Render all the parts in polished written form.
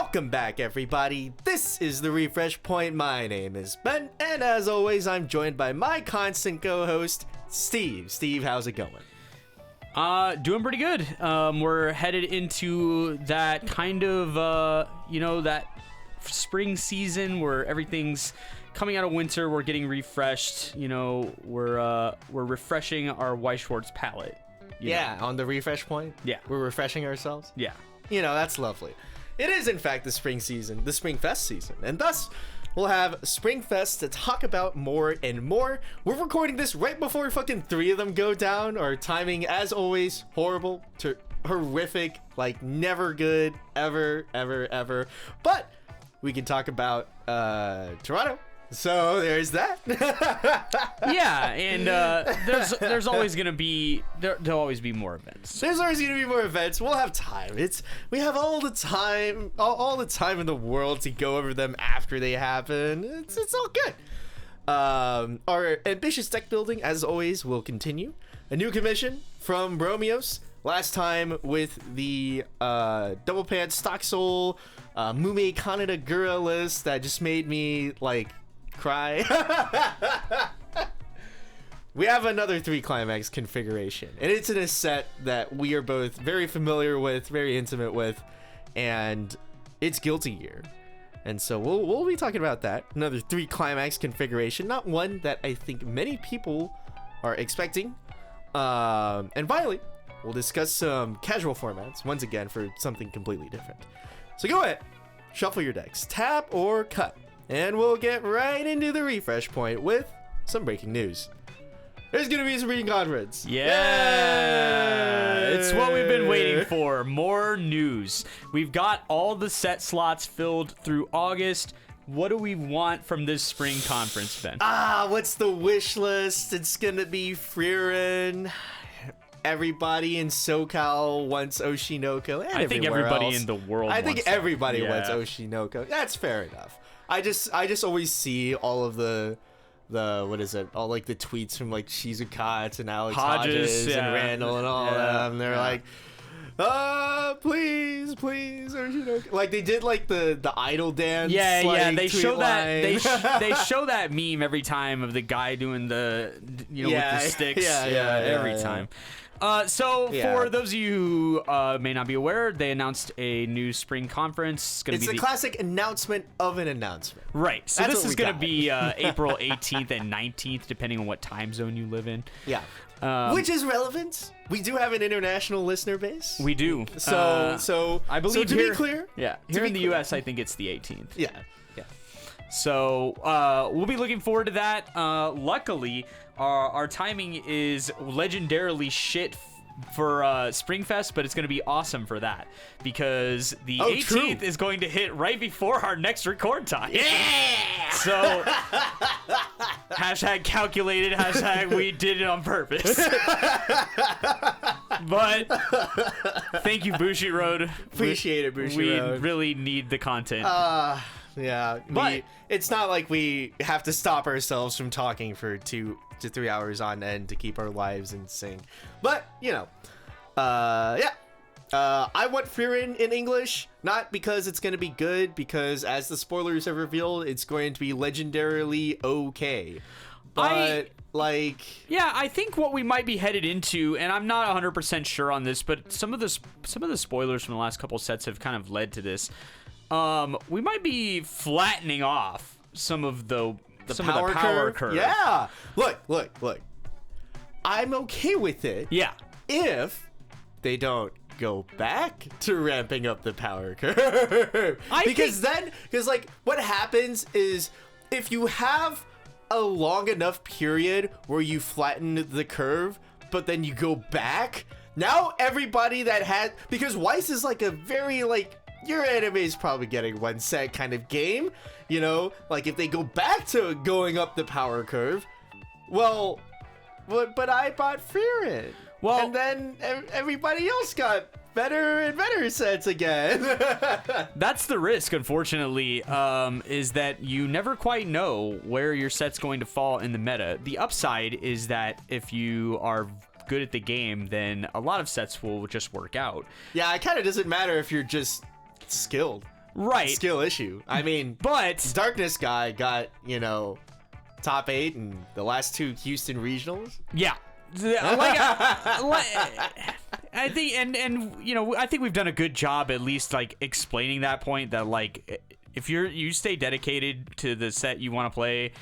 Welcome back, everybody. This is the Refresh Point. My name is Ben, and as always, I'm joined by my constant co-host, Steve. Steve, how's it going? Doing pretty good. We're headed into that kind of, that spring season where everything's coming out of winter. We're getting refreshed. We're refreshing our Weiss Schwarz palette. On the Refresh Point. Yeah, we're refreshing ourselves. Yeah, that's lovely. It is, in fact, the spring season, the springfest season, and thus we'll have springfest to talk about more and more. We're recording this right before fucking 3 of them go down. Our timing, as always, horrible, horrific, like never good, ever. But we can talk about Toronto. So there's that. Yeah, and there's always gonna be there'll always be more events. There's always gonna be more events. We'll have time. We have all the time, all the time in the world to go over them after they happen. It's all good. Our ambitious deck building, as always, will continue. A new commission from Bromyos. Last time with the double pants stock soul Mume Kaneda Gura list that just made me like cry. We have another 3 climax configuration, and it's in a set that we are both very familiar with, very intimate with, and it's Guilty Gear. And so we'll be talking about that. Another 3 climax configuration, not one that I think many people are expecting. And finally, we'll discuss some casual formats once again for something completely different. So go ahead, shuffle your decks, tap or cut, and we'll get right into the Refresh Point with some breaking news. There's gonna be a Spring Conference. Yeah, it's what we've been waiting for. More news. We've got all the set slots filled through August. What do we want from this spring conference, Ben? What's the wish list? It's gonna be Frieren. Everybody in SoCal wants Oshinoko. And I think everybody else. In the world. I think everybody wants Yeah. Oshinoko. That's fair enough. I just always see all of the what is it? All like the tweets from like Shizuka and Alex Hodges and Randall and all of them. They're like, please, Oshinoko. Like they did like the idol dance. Yeah. They tweet show line. that they show that meme every time of the guy doing the with the sticks. Every time. For those of you who may not be aware, they announced a new spring conference. It's a classic announcement of an announcement. Right. So That's this is going to be April 18th and 19th, depending on what time zone you live in. Yeah. Which is relevant. We do have an international listener base. We do. So I believe to be clear. Yeah. Here in the U.S., I think it's the 18th. Yeah. So we'll be looking forward to that. Luckily, our timing is legendarily shit for Springfest, but it's going to be awesome for that because the 18th is going to hit right before our next record time. Yeah! So hashtag calculated, hashtag we did it on purpose. But thank you, Bushiroad. Appreciate it, Bushiroad. We really need the content. Yeah, but it's not like we have to stop ourselves from talking for 2 to 3 hours on end to keep our lives in sync. But I want Frieren in English, not because it's going to be good, because as the spoilers have revealed, it's going to be legendarily okay. But I think what we might be headed into, and I'm not 100% sure on this, but some of the spoilers from the last couple sets have kind of led to this. We might be flattening off some of the power curve. Yeah. Look. I'm okay with it. Yeah. If they don't go back to ramping up the power curve. Because what happens is if you have a long enough period where you flatten the curve, but then you go back, now everybody that had, because Weiss is like a very your anime is probably getting one set kind of game, if they go back to going up the power curve, well, but I bought Frieren. Well, and then everybody else got better and better sets again. That's the risk, unfortunately, is that you never quite know where your set's going to fall in the meta. The upside is that if you are good at the game, then a lot of sets will just work out. Yeah, it kind of doesn't matter if you're just skilled. Right. skill issue. I mean, But Darkness guy got, top 8 in the last 2 Houston regionals. yeah, I think, and I think we've done a good job at least like explaining that point that like if you stay dedicated to the set you want to play,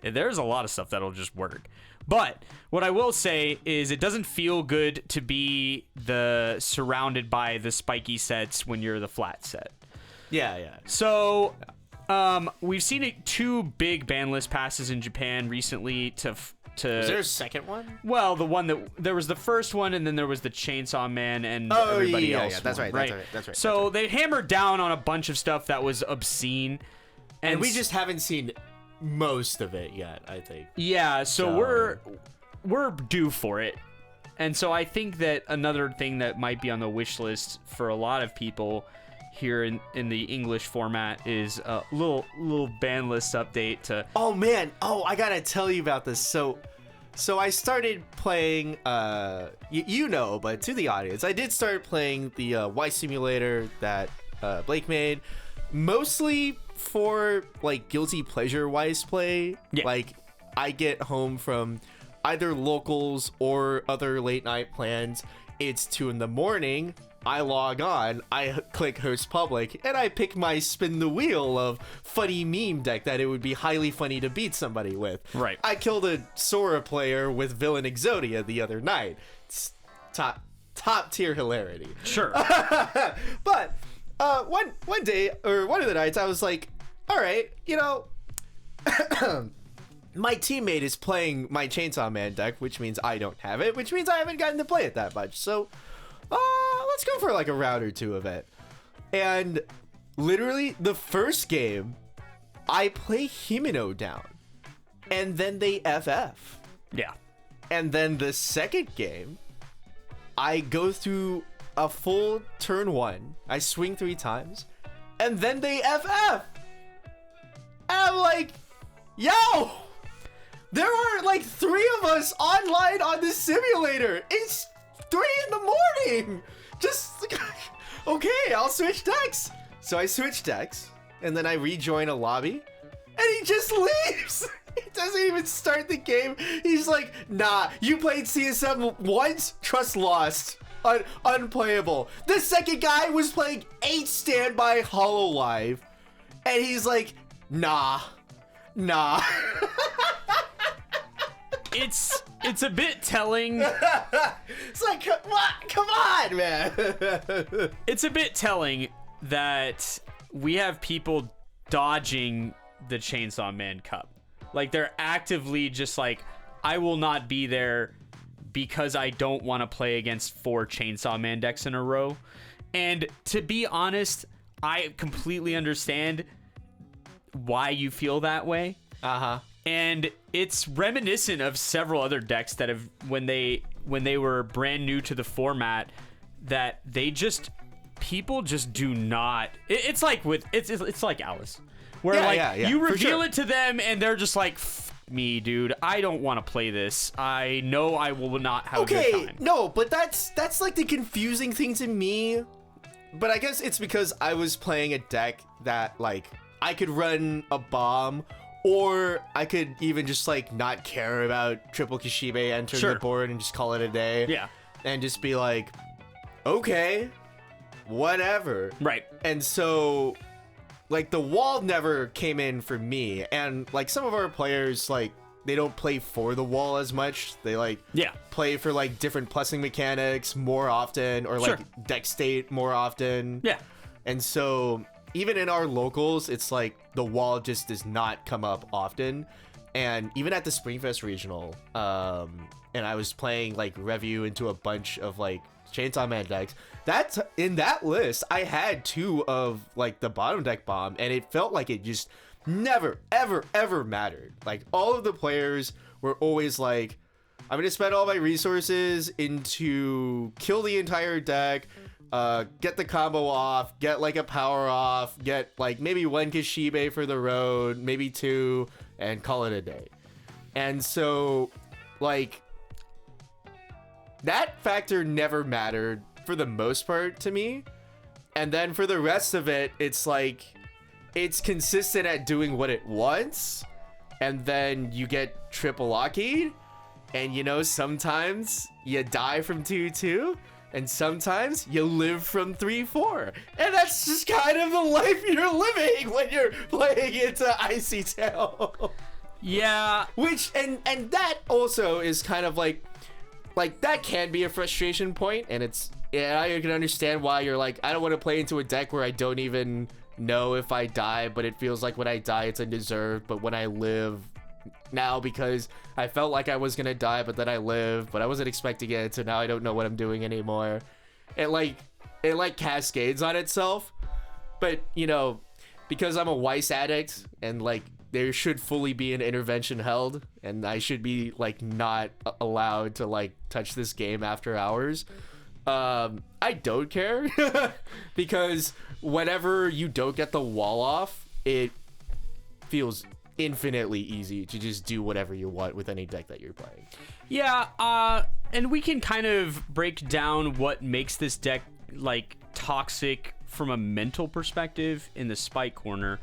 there's a lot of stuff that'll just work. But what I will say is it doesn't feel good to be surrounded by the spiky sets when you're the flat set. Yeah. So we've seen 2 big ban list passes in Japan recently to Is there a second one? well, there was the first one, and then there was the Chainsaw Man and everybody else. Yeah, that's one, right. That's right. So they hammered down on a bunch of stuff that was obscene, And we just haven't seen most of it yet, I think. yeah. So we're due for it, and so I think that another thing that might be on the wish list for a lot of people here in the English format is a little ban list update to. Oh man! Oh, I gotta tell you about this. So I started playing. But to the audience, I did start playing the Weiss simulator that Blake made, mostly for like guilty pleasure Weiss play. Yeah. Like I get home from either locals or other late night plans. It's 2 a.m. I log on, I click host public, and I pick my spin the wheel of funny meme deck that it would be highly funny to beat somebody with. Right. I killed a Sora player with Villain Exodia the other night. It's top tier hilarity. Sure. But one day, or one of the nights, I was like, all right, my teammate is playing my Chainsaw Man deck, which means I don't have it, which means I haven't gotten to play it that much. So let's go for like a round or 2 of it. And literally the first game, I play Himeno down, and then they FF. Yeah. And then the second game, I go through a full turn 1. I swing 3 times, and then they FF. And I'm like, yo, there are like 3 of us online on this simulator. It's 3 in the morning. Just okay, I'll switch decks. So I switch decks, and then I rejoin a lobby, and he just leaves. He doesn't even start the game. He's like, nah, you played CSM once, trust lost. Unplayable. The second guy was playing 8 standby Hololive, and he's like, nah. It's a bit telling. It's like, come on, man. It's a bit telling that we have people dodging the Chainsaw Man Cup. Like, they're actively just like, I will not be there because I don't want to play against 4 Chainsaw Man decks in a row. And to be honest, I completely understand why you feel that way. Uh-huh. And it's reminiscent of several other decks that have, when they were brand new to the format, that people just do not. It's like Alice, where you reveal it to them and they're just like, me, dude, I don't want to play this. I know I will not have a good time. Okay, no, but that's like the confusing thing to me. But I guess it's because I was playing a deck that like I could run a bomb. Or I could even just, like, not care about triple Kishibe entering the board and just call it a day. Yeah. And just be like, okay, whatever. Right. And so, like, the wall never came in for me. And, like, some of our players, like, they don't play for the wall as much. They, like, play for, like, different plussing mechanics more often. Or, like, deck state more often. Yeah. And so even in our locals, it's like the wall just does not come up often. And even at the Springfest regional, and I was playing like review into a bunch of like Chainsaw Man decks, that's in that list I had 2 of like the bottom deck bomb, and it felt like it just never ever mattered. Like all of the players were always like, I'm gonna spend all my resources into kill the entire deck, get the combo off, get like a power off, get like maybe 1 Kishibe for the road, maybe 2, and call it a day. And so like that factor never mattered for the most part to me. And then for the rest of it, it's like, it's consistent at doing what it wants. And then you get triple lucky. And, you know, sometimes you die from 2-2. And sometimes you live from 3-4. And that's just kind of the life you're living when you're playing into Icy Tail. Yeah. Which, and that also is kind of like that can be a frustration point. And it's, yeah, I can understand why you're like, I don't want to play into a deck where I don't even know if I die, but it feels like when I die, it's undeserved. But when I live now, because I felt like I was gonna die, but then I lived, but I wasn't expecting it, so now I don't know what I'm doing anymore. It cascades on itself. But, you know, because I'm a Weiss addict, and like there should fully be an intervention held, and I should be like not allowed to like touch this game after hours. I don't care because whenever you don't get the wall off, it feels infinitely easy to just do whatever you want with any deck that you're playing. Yeah, and we can kind of break down what makes this deck like toxic from a mental perspective in the spike corner.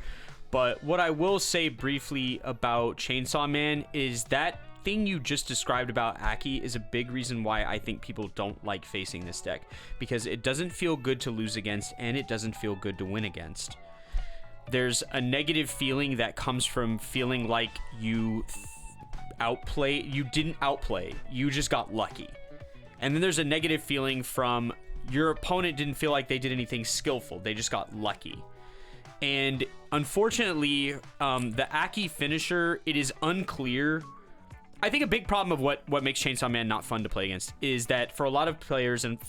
But what I will say briefly about Chainsaw Man is that thing you just described about Aki is a big reason why I think people don't like facing this deck, because it doesn't feel good to lose against and it doesn't feel good to win against. There's a negative feeling that comes from feeling like you didn't outplay, you just got lucky. And then there's a negative feeling from your opponent didn't feel like they did anything skillful, they just got lucky. And unfortunately, the Aki finisher, it is unclear. I think a big problem of what makes Chainsaw Man not fun to play against is that for a lot of players and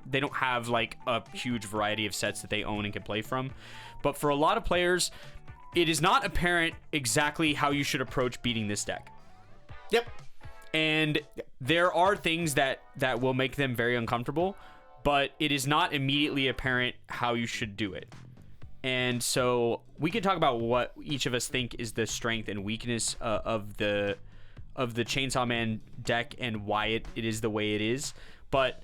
they don't have like a huge variety of sets that they own and can play from. But for a lot of players, it is not apparent exactly how you should approach beating this deck. Yep. And there are things that will make them very uncomfortable, but it is not immediately apparent how you should do it. And so we can talk about what each of us think is the strength and weakness of the Chainsaw Man deck and why it is the way it is, but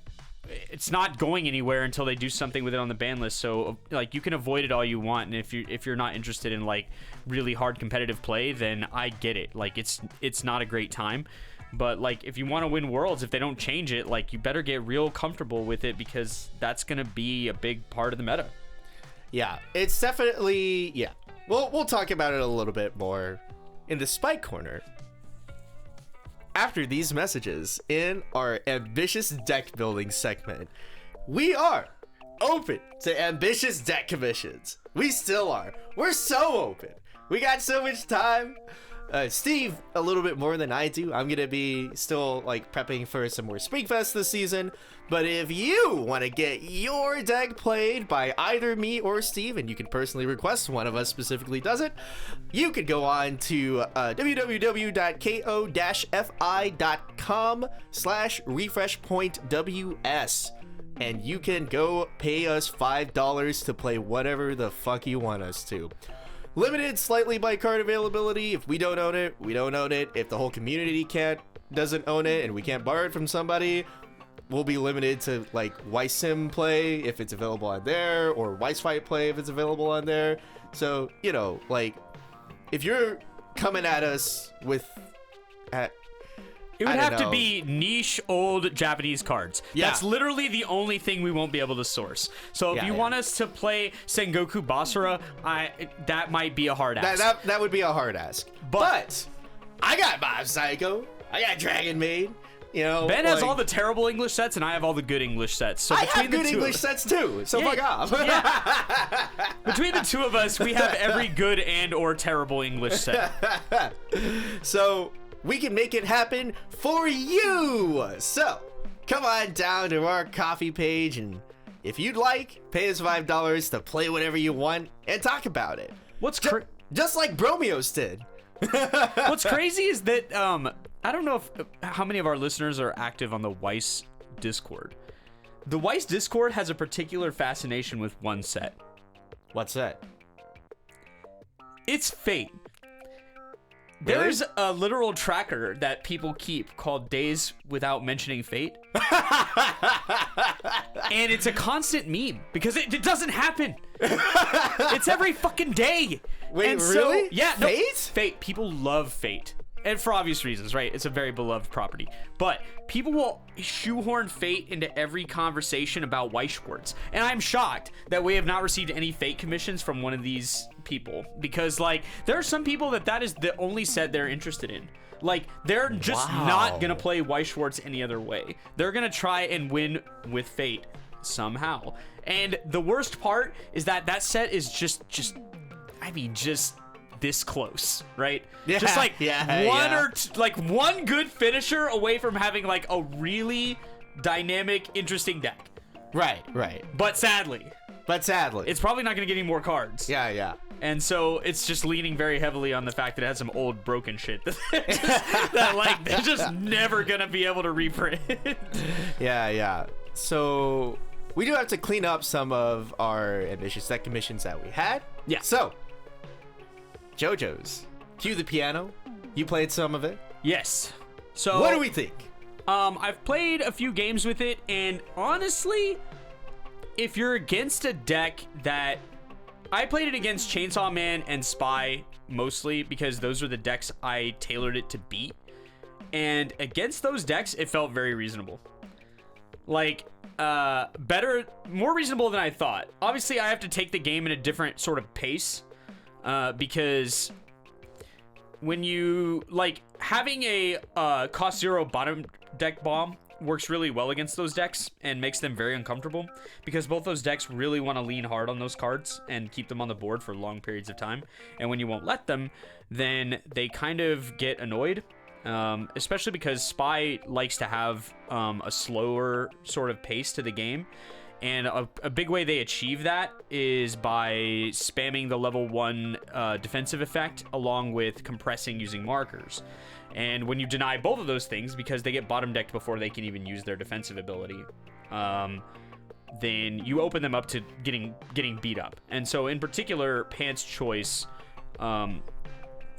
it's not going anywhere until they do something with it on the ban list. So like you can avoid it all you want, and if you're not interested in like really hard competitive play, then I get it. Like it's not a great time, but like if you want to win worlds, if they don't change it, like you better get real comfortable with it, because that's gonna be a big part of the meta. Yeah, it's definitely, yeah. We'll talk about it a little bit more in the spike corner after these messages in our ambitious deck building segment. We are open to ambitious deck commissions. We still are. We're so open. We got so much time. Steve, a little bit more than I do. I'm gonna be still like prepping for some more springfest this season. But if you want to get your deck played by either me or Steve, and you can personally request one of us specifically does it, you could go on to www.ko-fi.com/refreshpointws, and you can go pay us $5 to play whatever the fuck you want us to. Limited slightly by card availability. If we don't own it, we don't own it. If the whole community doesn't own it and we can't borrow it from somebody, we'll be limited to like Weiss Sim play if it's available on there, or Weiss Fight play if it's available on there. So, you know, like if you're coming at us with it would have to be niche old Japanese cards. Yeah. That's literally the only thing we won't be able to source. So if you want us to play Sengoku Basara, that might be a hard ask. That would be a hard ask. But I got Mob Psycho. I got Dragon Maid. You know, Ben has all the terrible English sets, and I have all the good English sets. So I have good English sets too. So fuck off. Yeah. Between the two of us, we have every good and or terrible English set. So we can make it happen for you. So come on down to our coffee page, and if you'd like, pay us $5 to play whatever you want and talk about it. Just like Bromyos did. What's crazy is that I don't know how many of our listeners are active on the Weiss Discord. The Weiss Discord has a particular fascination with one set. What's that? It's Fate. There's a literal tracker that people keep called Days Without Mentioning Fate. And it's a constant meme because it doesn't happen. It's every fucking day. Wait, and really? So, yeah. Fate? No, Fate. People love Fate. And for obvious reasons, right? It's a very beloved property. But people will shoehorn Fate into every conversation about Weiss Schwarz. And I'm shocked that we have not received any Fate commissions from one of these people. Because, like, there are some people that is the only set they're interested in. Like, they're just not going to play Weiss Schwarz any other way. They're going to try and win with Fate somehow. And the worst part is that set is just this close, right? Yeah, just like yeah. one good finisher away from having like a really dynamic, interesting deck. Right. But sadly, it's probably not going to get any more cards. Yeah. And so it's just leaning very heavily on the fact that it has some old broken shit that like they're just never going to be able to reprint. Yeah. So we do have to clean up some of our ambitious set commissions that we had. Yeah. So JoJo's. Cue the piano. You played some of it. Yes. So what do we think? I've played a few games with it, and honestly, if you're against a deck that I played it against Chainsaw Man and Spy mostly because those are the decks I tailored it to beat. And against those decks, it felt very reasonable. Like, more reasonable than I thought. Obviously, I have to take the game in a different sort of pace. Because when you like having a cost 0 bottom deck bomb works really well against those decks and makes them very uncomfortable because both those decks really want to lean hard on those cards and keep them on the board for long periods of time. And when you won't let them, then they kind of get annoyed. Especially because Spy likes to have a slower sort of pace to the game. And a big way they achieve that is by spamming the level 1 defensive effect along with compressing using markers. And when you deny both of those things, because they get bottom decked before they can even use their defensive ability, then you open them up to getting beat up. And so in particular, Pant's Choice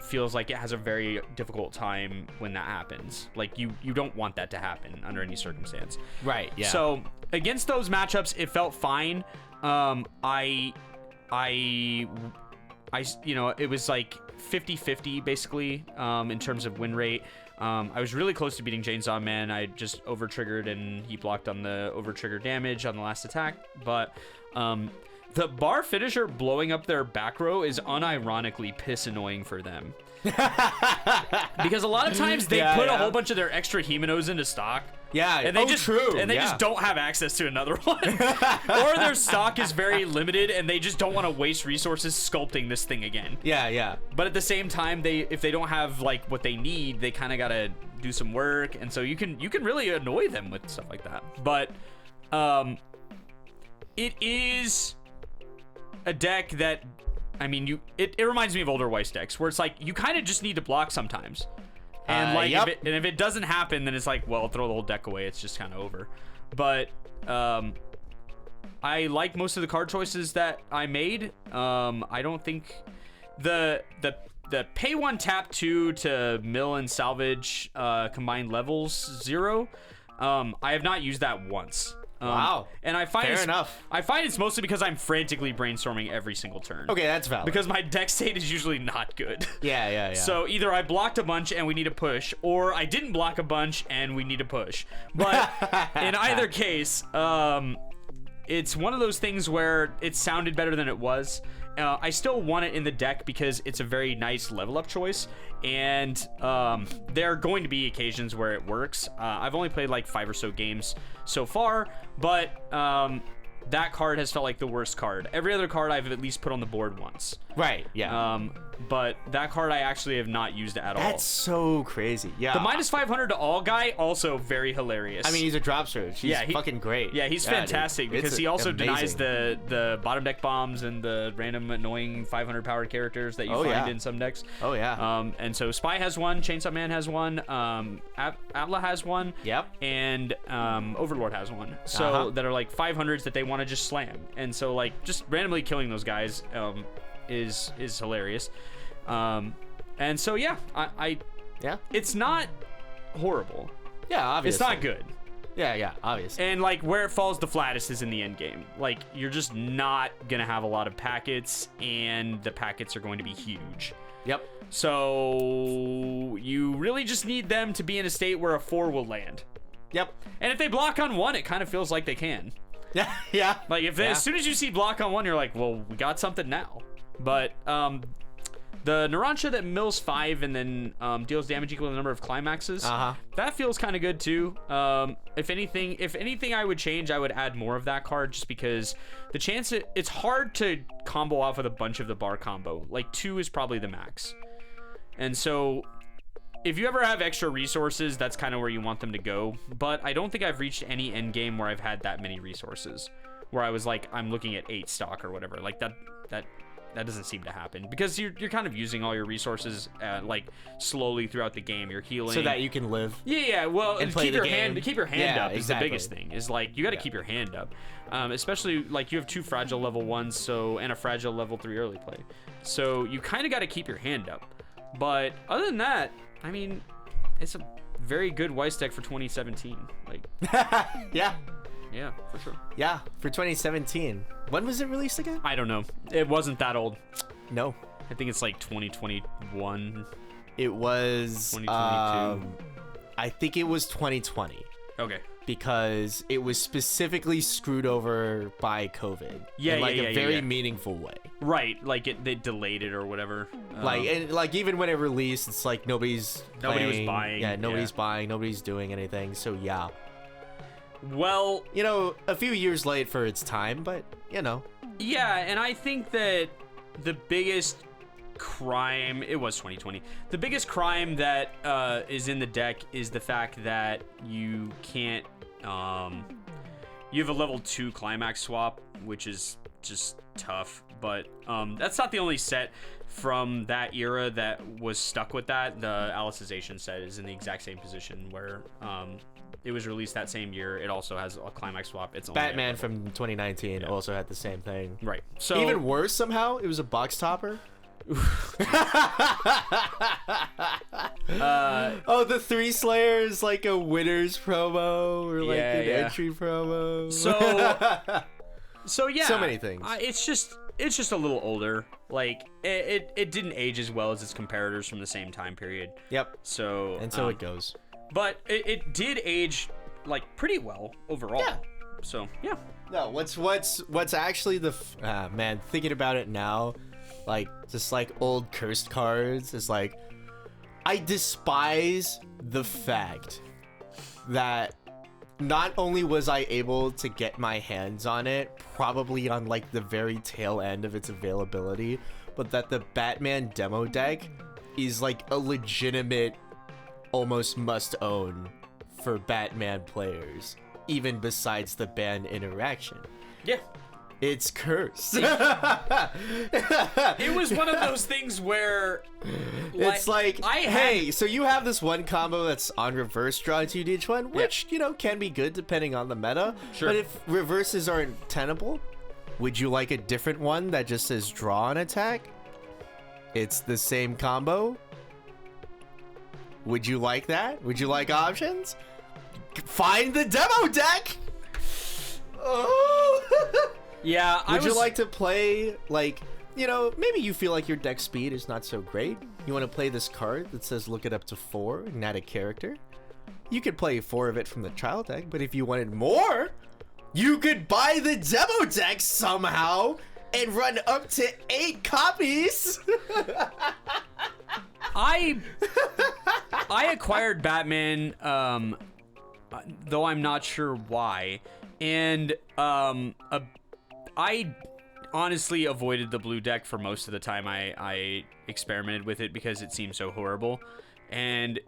feels like it has a very difficult time when that happens. Like you don't want that to happen under any circumstance. Right, yeah. So against those matchups, it felt fine. I you know, it was like 50-50 basically in terms of win rate. I was really close to beating Chainsaw Man. I just over triggered and he blocked on the over trigger damage on the last attack. But the bar finisher blowing up their back row is unironically piss annoying for them. Because a lot of times they put a whole bunch of their extra Himinos into stock. Yeah, and they just don't have access to another one. Or their stock is very limited and they just don't want to waste resources sculpting this thing again. Yeah. But at the same time, if they don't have like what they need, they kind of got to do some work, and so you can really annoy them with stuff like that. But it is a deck that, I mean, it reminds me of older Weiss decks where it's like you kind of just need to block sometimes, and like if it doesn't happen, then it's like, well, throw the whole deck away. It's just kind of over. But I like most of the card choices that I made. I don't think the pay 1 tap 2 to mill and salvage combined levels 0. I have not used that once. Wow. And I find Fair enough. I find it's mostly because I'm frantically brainstorming every single turn. Okay, that's valid. Because my deck state is usually not good. Yeah. So either I blocked a bunch and we need to push, or I didn't block a bunch and we need to push. But in either case, it's one of those things where it sounded better than it was. I still want it in the deck because it's a very nice level up choice, and there are going to be occasions where it works. I've only played like 5 or so games so far, but that card has felt like the worst card. Every other card I've at least put on the board once. Right, yeah. But that card I actually have not used at all. That's so crazy. Yeah. The minus 500 to all guy, also very hilarious. I mean, he's a drop surge. He's fucking great. Yeah, he's fantastic because he also denies amazing. the bottom deck bombs and the random annoying 500 powered characters that you find in some decks. Oh, yeah. And so Spy has one, Chainsaw Man has one, Atla has one, and Overlord has one. So that are like 500s that they want to just slam. And so like just randomly killing those guys is hilarious. And so yeah, it's not horrible. Yeah, obviously. It's not good. Yeah, obviously. And like where it falls the flattest is in the end game. Like you're just not gonna have a lot of packets, and the packets are going to be huge. Yep. So you really just need them to be in a state where a 4 will land. Yep. And if they block on 1, it kind of feels like they can. Yeah. Like if as soon as you see block on 1, you're like, well, we got something now. But the Narancia that mills 5 and then deals damage equal to the number of climaxes, that feels kind of good too. If anything I would change, I would add more of that card, just because the chance it's hard to combo off with a bunch of the bar combo. Like 2 is probably the max. And so if you ever have extra resources, that's kind of where you want them to go. But I don't think I've reached any end game where I've had that many resources, where I was like, I'm looking at 8 stock or whatever. Like that doesn't seem to happen, because you're kind of using all your resources like slowly throughout the game. You're healing so that you can live. Yeah. Well, and play keep the your game. hand up is exactly. the biggest thing. Is like you got to keep your hand up, especially like you have 2 fragile level 1s, and a fragile level 3 early play. So you kind of got to keep your hand up. But other than that, I mean, it's a very good Weiss deck for 2017. Like, yeah, for sure. Yeah, for 2017. When was it released again? I don't know. It wasn't that old. No, I think it's like 2021. It was 2022. I think it was 2020. Okay. Because it was specifically screwed over by COVID. In a very meaningful way. Right, like they delayed it or whatever. And even when it released, it's like nobody was buying. Yeah, nobody's buying, nobody's doing anything. So yeah. Well, a few years late for its time, but Yeah, and I think that the biggest crime, it was 2020. The biggest crime that is in the deck is the fact that you can't you have a level 2 climax swap, which is just tough, but that's not the only set from that era that was stuck with that. The Alicization set is in the exact same position, where it was released that same year. It also has a climax swap. It's only Batman from 2019 also had the same thing. Right. So even worse somehow, it was a box topper. The 3 Slayers, like a winner's promo or like an entry promo. So yeah, so many things. It's just a little older. Like it didn't age as well as its comparators from the same time period. Yep. So it goes. But it did age like pretty well overall. Yeah. So yeah. No, what's actually the man, thinking about it now, like just like old cursed cards, is like I despise the fact that not only was I able to get my hands on it probably on like the very tail end of its availability, but that the Batman demo deck is like a legitimate almost must own for Batman players, even besides the ban interaction. Yeah. It's cursed. It was one of those things where it's like, hey, so you have this one combo that's on reverse draw into each one, which, can be good depending on the meta. Sure. But if reverses aren't tenable, would you like a different one that just says draw on attack? It's the same combo. Would you like that? Would you like options? Find the demo deck! Oh! Yeah, Would you like to play, like, maybe you feel like your deck speed is not so great. You want to play this card that says look it up to 4 and add a character. You could play 4 of it from the trial deck, but if you wanted more, you could buy the demo deck somehow and run up to 8 copies. I acquired Batman, though I'm not sure why, and I honestly avoided the blue deck for most of the time I experimented with it, because it seemed so horrible. And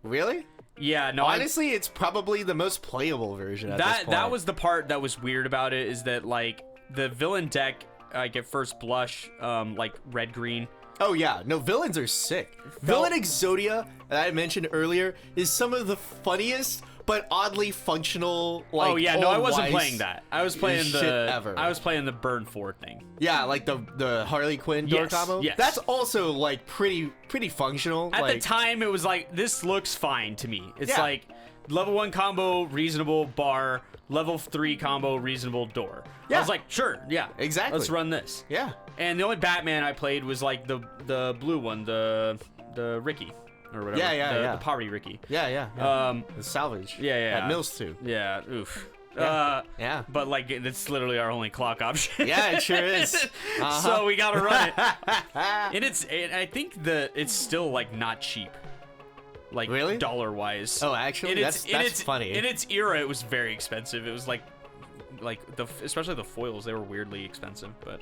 really? Yeah, no. Honestly, it's probably the most playable version at this point. That was the part that was weird about it, is that like the villain deck, like at first blush, like red green. Oh yeah, no, villains are sick. Villain Exodia that I mentioned earlier is some of the funniest, but oddly functional. Like, oh yeah, no, I wasn't Weiss playing that. I was playing shit ever. I was playing the burn 4 thing. Yeah, like the Harley Quinn door combo. Yes. That's also like pretty functional. At like, the time, it was like, this looks fine to me. It's Yeah. like level 1 combo, reasonable bar. Level 3 combo, reasonable door. Yeah. I was like, sure, yeah, Exactly. let's run this. Yeah. And the only Batman I played was like the blue one, the Ricky or whatever. Yeah. The poverty Ricky. Yeah. The salvage. Yeah. At Mills too. Yeah, oof. Yeah. But like, it's literally our only clock option. Yeah, it sure is. Uh-huh. So we gotta run it. And I think it's still like not cheap. Like, really? dollar wise. Oh, actually, that's funny. In its era, it was very expensive. It was like especially the foils, they were weirdly expensive. But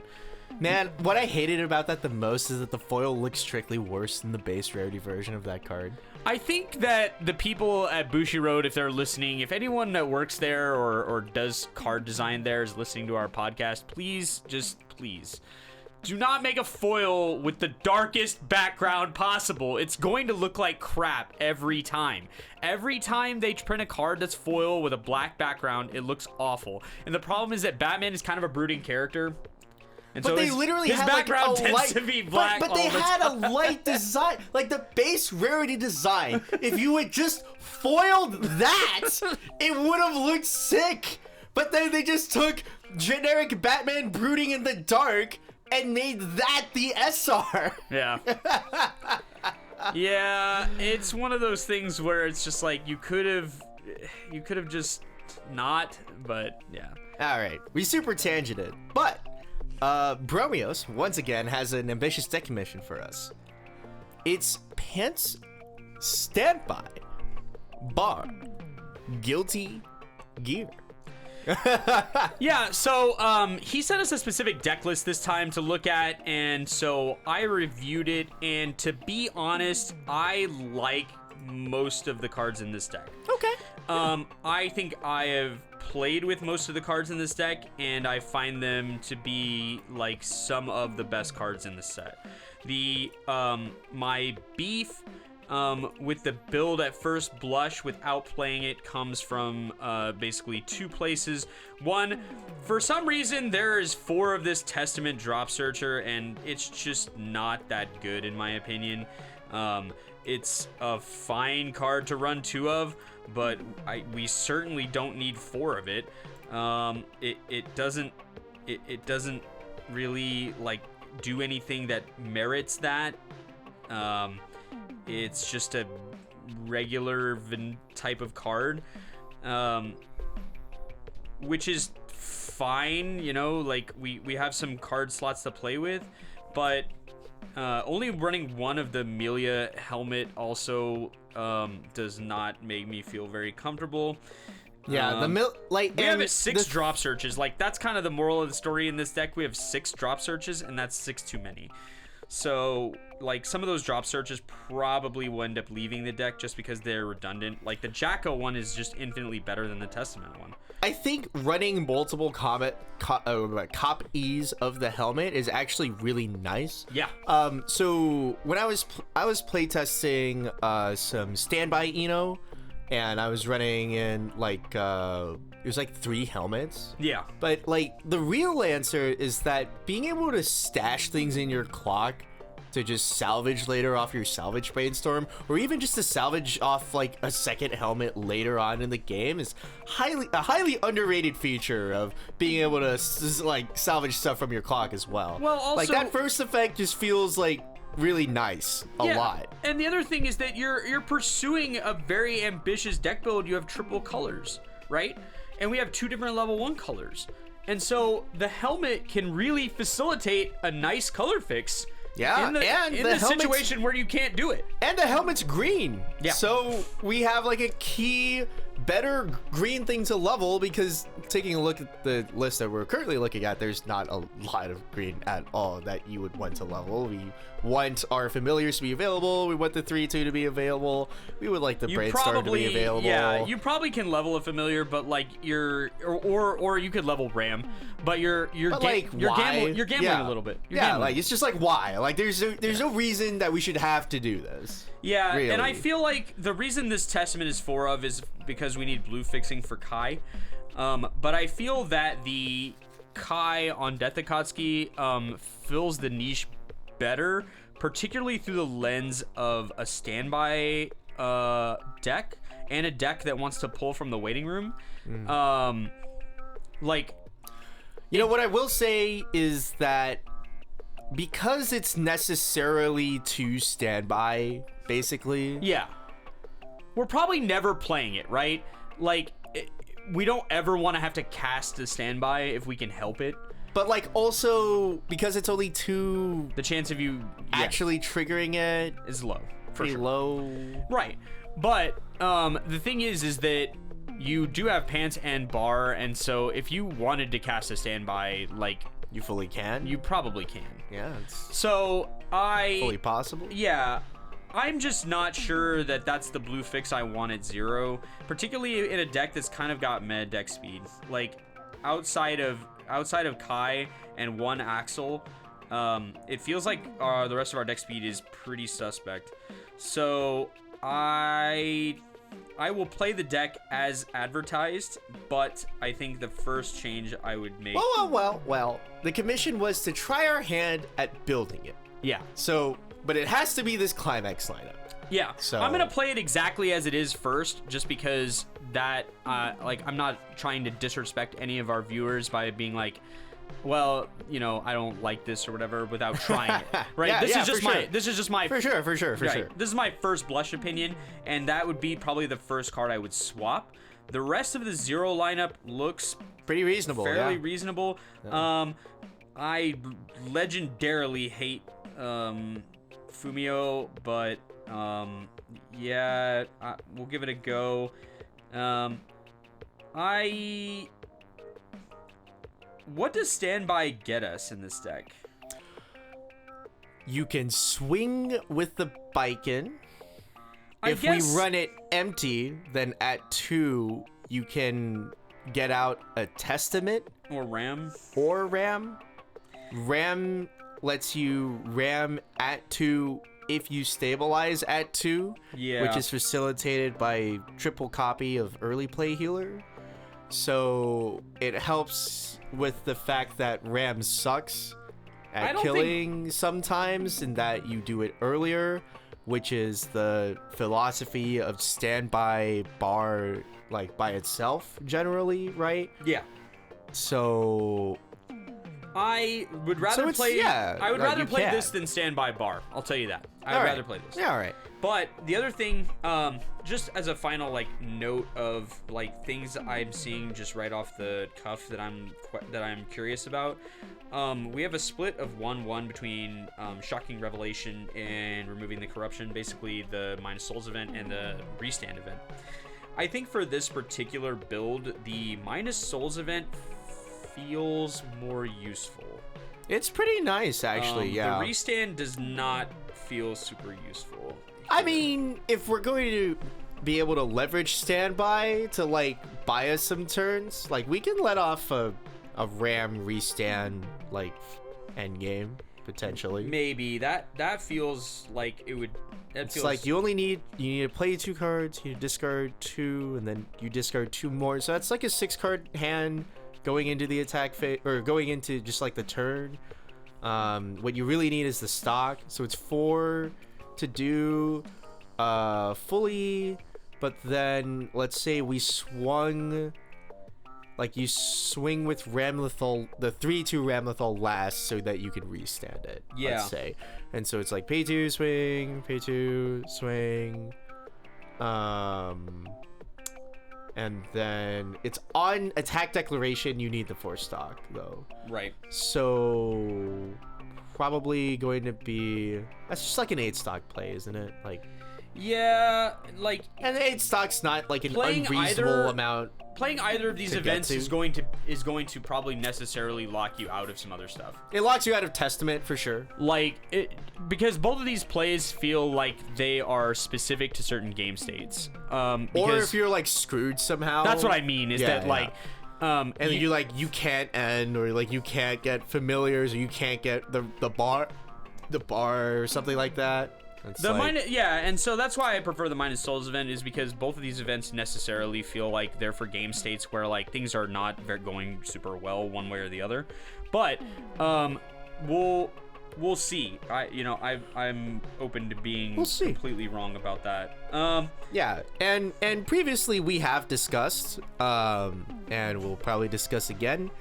man, what I hated about that the most is that the foil looks strictly worse than the base rarity version of that card. I think that the people at Bushiroad, if they're listening, if anyone that works there or does card design there is listening to our podcast, please, do not make a foil with the darkest background possible. It's going to look like crap every time. Every time they print a card that's foil with a black background, it looks awful. And the problem is that Batman is kind of a brooding character. And But so they literally his had background like a tends light, to be black. But they all the had time. a light design, like the base rarity design. If you had just foiled that, it would have looked sick. But then they just took generic Batman brooding in the dark and made that the SR. Yeah. Yeah, it's one of those things where it's just like you could have just not, but yeah. All right, we super tangented, but Bromyos once again has an ambitious deck mission for us. It's Pants Standby Bar Guilty Gear. Yeah, so he sent us a specific deck list this time to look at, and so I reviewed it, and to be honest, I like most of the cards in this deck. Okay. I think I have played with most of the cards in this deck, and I find them to be like some of the best cards in the set. My beef with the build at first blush without playing it comes from basically 2 places. One, for some reason there is 4 of this Testament Drop Searcher, and it's just not that good in my opinion. It's a fine card to run 2 of, but we certainly don't need 4 of it. It doesn't really like do anything that merits that. It's just a regular type of card, which is fine, you know, like we have some card slots to play with, but only running 1 of the Amelia helmet also does not make me feel very comfortable. Yeah, we have 6 drop searches. Like, that's kind of the moral of the story in this deck. We have 6 drop searches, and that's 6 too many. So, like, some of those drop searches probably will end up leaving the deck just because they're redundant. Like, the Jacko one is just infinitely better than the Testament one. I think running multiple copies of the helmet is actually really nice. Yeah. So when I was playtesting some standby Eno, and I was running in like it was like 3 helmets. Yeah. But like the real answer is that being able to stash things in your clock to just salvage later off your salvage brainstorm, or even just to salvage off like a second helmet later on in the game, is a highly underrated feature of being able to like salvage stuff from your clock as well. Well, also, like that first effect just feels like really nice a lot. And the other thing is that you're pursuing a very ambitious deck build. You have triple colors, right? And we have 2 different level 1 colors. And so the helmet can really facilitate a nice color fix. Yeah, in the situation where you can't do it. And the helmet's green. Yeah. So we have like a key better green thing to level, because taking a look at the list that we're currently looking at, there's not a lot of green at all that you would want to level. We want our familiars to be available. We want the 3/2 to be available. We would like the Brainstorm to be available. Yeah, you probably can level a familiar, but like or you could level Ram, but you're gambling a little bit. You're gambling. Like it's just like why? Like there's no reason that we should have to do this. Yeah, really. And I feel like the reason this Testament is 4 of is because we need blue fixing for Kai. But I feel that the Kai on Death Akatsuki fills the niche better, particularly through the lens of a standby deck and a deck that wants to pull from the waiting room. Like, you know what I will say is that because it's necessarily to standby, basically. Yeah, we're probably never playing it, right? Like, we don't ever want to have to cast a standby if we can help it. But like also because it's only 2, the chance of you actually triggering it is low. Pretty low. Right. But the thing is that you do have pants and bar, and so if you wanted to cast a standby, like, you fully can. You probably can. Yeah. It's so fully possible. Yeah. I'm just not sure that that's the blue fix I want at 0, particularly in a deck that's kind of got meh deck speed. Like, outside of Kai and 1 Axel, it feels like the rest of our deck speed is pretty suspect. So I will play the deck as advertised, but I think the first change I would make... Well. The commission was to try our hand at building it. Yeah. So, but it has to be this climax lineup. Yeah. So I'm going to play it exactly as it is first, just because that, I'm not trying to disrespect any of our viewers by being like, well, you know, I don't like this or whatever without trying it. Right? This is just my For sure. This is my first blush opinion, and that would be probably the first card I would swap. The rest of the 0 lineup looks pretty reasonable. Fairly reasonable. Yeah. I legendarily hate Fumio, but we'll give it a go. What does standby get us in this deck? You can swing with the Baiken. If we run it empty, then at 2 you can get out a Testament or Ram. Ram lets you ram at 2 if you stabilize at 2, which is facilitated by triple copy of early play healer. So it helps with the fact that Ram sucks at killing sometimes, and that you do it earlier, which is the philosophy of standby bar, like, by itself generally, right? Yeah. So I would rather play. Yeah, I would rather play this than standby bar. I'll tell you that. I would rather play this. Yeah, all right. But the other thing, just as a final note of things I'm seeing just right off the cuff that I'm curious about. We have a split of 1/1 between Shocking Revelation and Removing the Corruption, basically the Minus Souls event and the Restand event. I think for this particular build, the Minus Souls event feels more useful. It's pretty nice, actually. The Restand does not feel super useful. I mean, if we're going to be able to leverage standby to buy us some turns, we can let off a Ram Restand endgame potentially. Maybe that feels like it would. It's like you need to play 2 cards, you discard 2, and then you discard 2 more. So that's like a 6-card hand going into the attack phase, or going into just the turn. What you really need is the stock. So it's 4 to do fully, but then let's say we swung, you swing with Ramlethal, the 3/2 Ramlethal last, so that you can restand it. Yeah. Let's say, and so it's pay 2, swing, pay 2, swing, and then it's on attack declaration. You need the 4 stock though. Right. So probably going to be, that's just an 8 stock play, isn't it? Yeah, and 8 stock's not an unreasonable amount. Playing either of these events is going to probably necessarily lock you out of some other stuff. It locks you out of Testament for sure. Because both of these plays feel like they are specific to certain game states. Or if you're screwed somehow. That's what I mean. Is that and you can't end, or you can't get familiars, or you can't get the bar or something like that. And so that's why I prefer the Minus Souls event, is because both of these events necessarily feel like they're for game states where like things are not going super well one way or the other. But we'll see. I'm open to being completely wrong about that. And previously we have discussed, and we'll probably discuss again,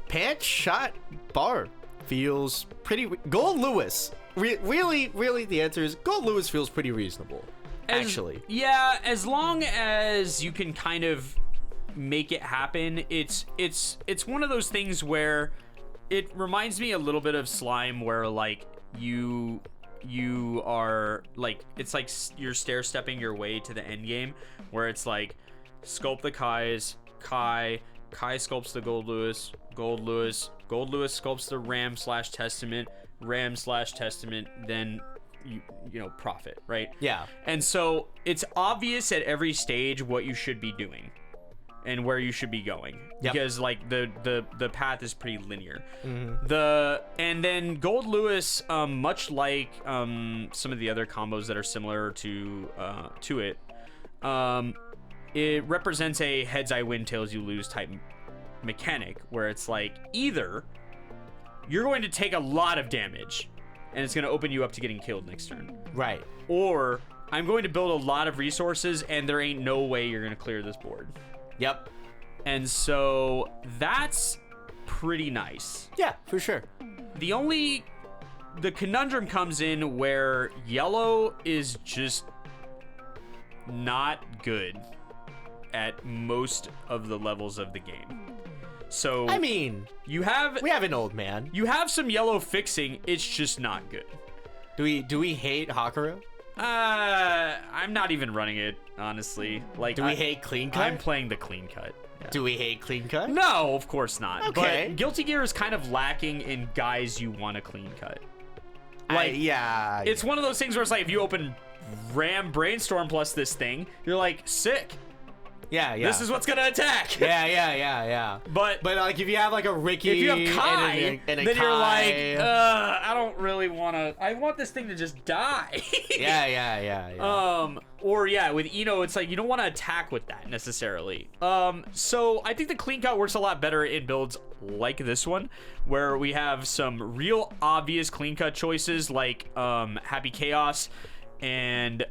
Pants Shot Bar feels pretty... Gold Lewis. Really, the answer is Gold Lewis feels pretty reasonable, actually. Yeah, as long as you can kind of make it happen. It's one of those things where it reminds me a little bit of Slime, where like you are like, it's like you're stair stepping your way to the end game, where it's like sculpt the Kai sculpts the Gold Lewis sculpts the Ram/Testament, then you know, Prophet, right? Yeah. And so it's obvious at every stage what you should be doing and where you should be going. Yep. Because like the path is pretty linear. And then Gold Lewis, much like some of the other combos that are similar to it, it represents a heads I win, tails you lose type mechanic, where it's like either you're going to take a lot of damage and it's going to open you up to getting killed next turn, right? Or I'm going to build a lot of resources and there ain't no way you're going to clear this board. Yep. And so that's pretty nice. Yeah, for sure. The conundrum comes in where yellow is just not good at most of the levels of the game. So I mean, we have an old man. You have some yellow fixing, it's just not good. Do we hate Hakuro? I'm not even running it, honestly. Like, do we hate clean cut? I'm playing the clean cut. Yeah. Do we hate clean cut? No, of course not. Okay. But Guilty Gear is kind of lacking in guys you want to clean cut. Like, it's one of those things where it's like, if you open Ram Brainstorm plus this thing, you're like, sick. Yeah. This is what's gonna attack. Yeah. But like, if you have like a Ricky, if you have Kai, and a then Kai, you're like, I don't really want to. I want this thing to just die. Yeah. Or with Eno, it's like you don't want to attack with that necessarily. So I think the clean cut works a lot better in builds like this one, where we have some real obvious clean cut choices like Happy Chaos and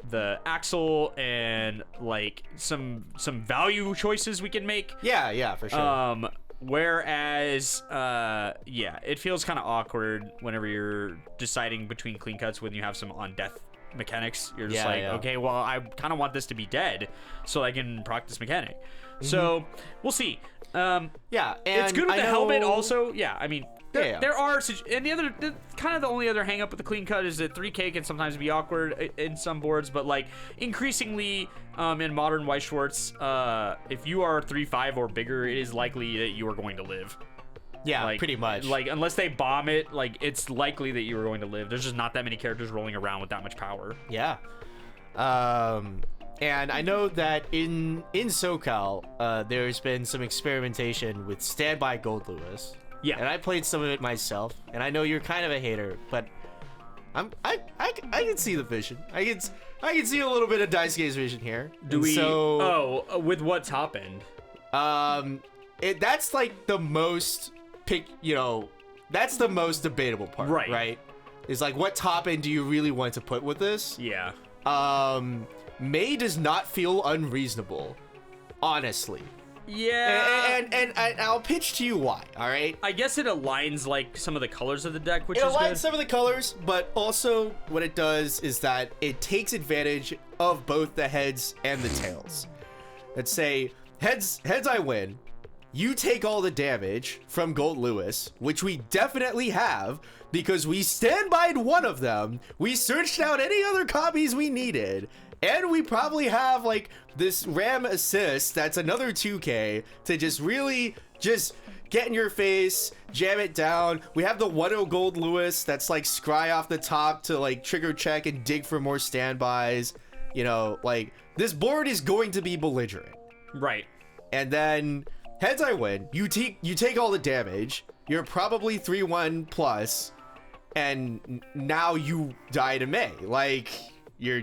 the Axel, and like some value choices we can make. Yeah, for sure. Whereas it feels kind of awkward whenever you're deciding between clean cuts when you have some on death mechanics. You're just okay, well, I kind of want this to be dead so I can proc this mechanic. So we'll see. And it's good with the helmet also. I mean, there are, and the only other hang up with the clean cut is that 3K can sometimes be awkward in some boards, but like increasingly in modern Weiss Schwarz, if you are 3-5 or bigger, it is likely that you are going to live. Yeah, like, pretty much. Like, unless they bomb it, like, it's likely that you are going to live. There's just not that many characters rolling around with that much power. Yeah. And I know that in SoCal, there's been some experimentation with Standby Gold Lewis. Yeah. And I played some of it myself, and I know you're kind of a hater, but I can see the vision. I can see a little bit of Daisuke's vision here. With what top end? That's like the most that's the most debatable part, right? Is like, what top end do you really want to put with this? Yeah. May does not feel unreasonable, honestly. Yeah. And I'll pitch to you why, all right? I guess it aligns like some of the colors of the deck, which is good. It aligns some of the colors, but also what it does is that it takes advantage of both the heads and the tails. Let's say heads I win. You take all the damage from Gold Lewis, which we definitely have because we standbyed one of them. We searched out any other copies we needed. And we probably have like this Ram assist that's another 2K to just really just get in your face, jam it down. We have the 1-0 Gold Lewis that's like scry off the top to like trigger check and dig for more standbys. You know, like this board is going to be belligerent. Right. And then heads I win. You take all the damage. You're probably 3-1 plus. and now you die to May. Like, you're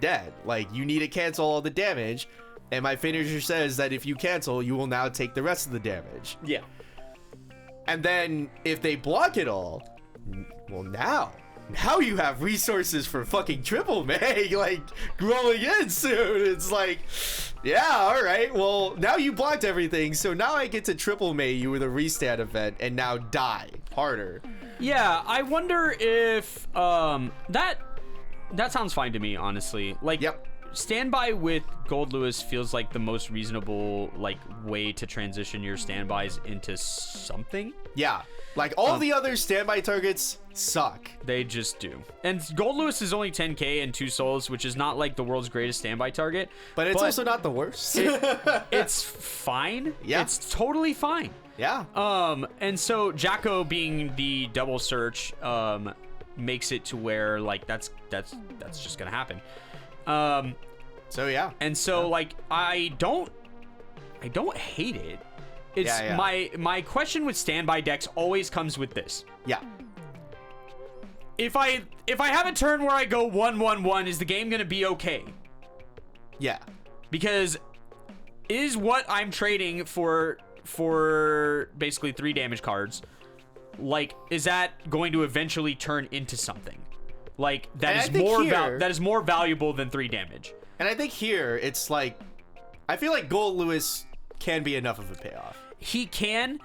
dead. Like, you need to cancel all the damage, and my finisher says that if you cancel, you will now take the rest of the damage. Yeah. And then if they block it all, well, now you have resources for fucking triple May, like, rolling in soon. It's like, yeah, all right, well, now you blocked everything, so now I get to triple May you with a restand event and now die harder. Yeah, I wonder if that sounds fine to me, honestly. Like, yep. Standby with Gold Lewis feels like the most reasonable, like, way to transition your standbys into something. Yeah, like, all the other standby targets suck. They just do. And Gold Lewis is only 10k and 2 souls, which is not like the world's greatest standby target. But it's also not the worst. It's fine. Yeah. It's totally fine. Yeah. And so Jacko being the double search makes it to where, like, that's just gonna happen. So yeah. And so, like, I don't hate it. It's my question with standby decks always comes with this. Yeah. If I have a turn where I go 1/1/1, is the game gonna be okay? Yeah. Because is what I'm trading for basically 3 damage cards, like, is that going to eventually turn into something? Like, that is more valuable than 3 damage. And I think here it's like, I feel like Gold Lewis can be enough of a payoff. He can.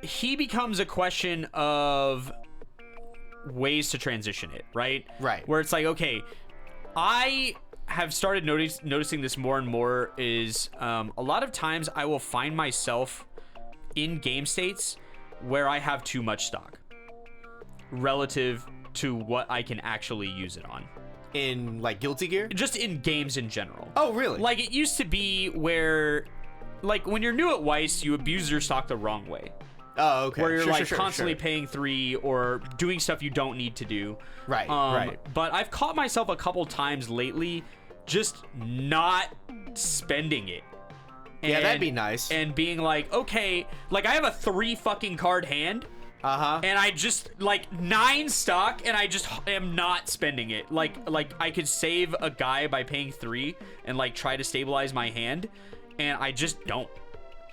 He becomes a question of ways to transition it, right? Right. Where it's like, okay, I have started noticing this more and more is a lot of times I will find myself in game states where I have too much stock relative to what I can actually use it on. In, like, Guilty Gear? Just in games in general. Oh, really? Like, it used to be where, like, when you're new at Weiss, you abuse your stock the wrong way. Oh, okay. Where you're constantly paying 3 or doing stuff you don't need to do. Right, right. But I've caught myself a couple times lately just not spending it. Yeah, that'd be nice. And being like, okay, like, I have a 3 fucking card hand. And I just, like, 9 stock, and I just am not spending it. Like I could save a guy by paying 3 and, like, try to stabilize my hand, and I just don't.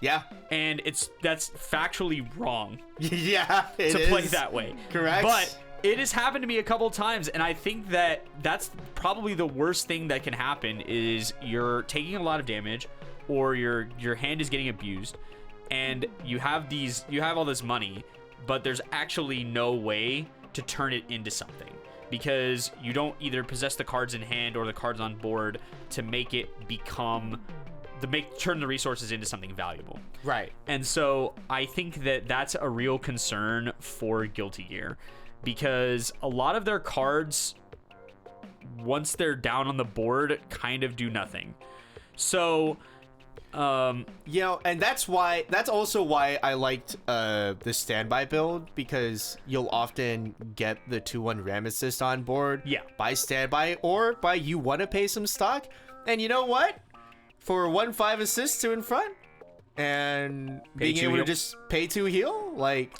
Yeah. And that's factually wrong. Yeah, it to is. play that way. Correct. But it has happened to me a couple times, and I think that that's probably the worst thing that can happen is you're taking a lot of damage, or your hand is getting abused, and you have all this money, but there's actually no way to turn it into something because you don't either possess the cards in hand or the cards on board to make it turn the resources into something valuable. Right. And so I think that that's a real concern for Guilty Gear because a lot of their cards, once they're down on the board, kind of do nothing. So you know, and that's also why I liked the standby build, because you'll often get the 2/1 ram assist on board by standby or by you want to pay some stock, and you know what, for 1/5 assist to in front and being able to just pay 2 heal, like,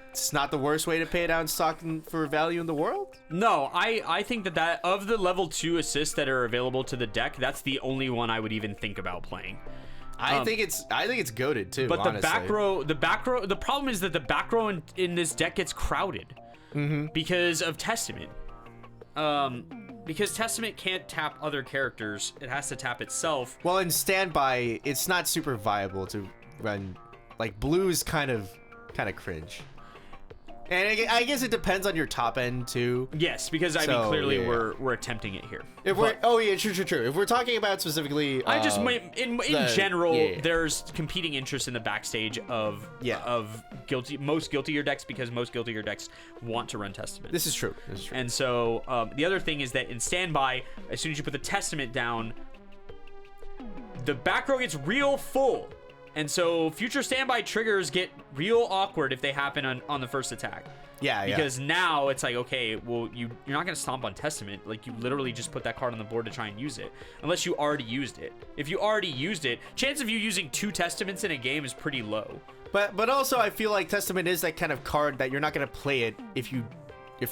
it's not the worst way to pay down stock for value in the world. No, I think that of the level 2 assists that are available to the deck, that's the only one I would even think about playing. I think it's goated too. But honestly. the back row. The problem is that the back row in this deck gets crowded because of Testament. Because Testament can't tap other characters; it has to tap itself. Well, in standby, it's not super viable to run. Like, blue's kind of cringe. And I guess it depends on your top end too. Yes, because I mean, clearly we're attempting it here. True. If we're talking about specifically, I just in general, there's competing interest in the backstage of most Guilty Gear decks because most Guilty Gear decks want to run Testament. This is true. And so the other thing is that in standby, as soon as you put the Testament down, the back row gets real full. And so future standby triggers get real awkward if they happen on the first attack. Yeah, because now it's like, okay, well, you're not going to stomp on Testament. Like, you literally just put that card on the board to try and use it. Unless you already used it. If you already used it, chance of you using 2 Testaments in a game is pretty low. But also I feel like Testament is that kind of card that you're not gonna play it if you're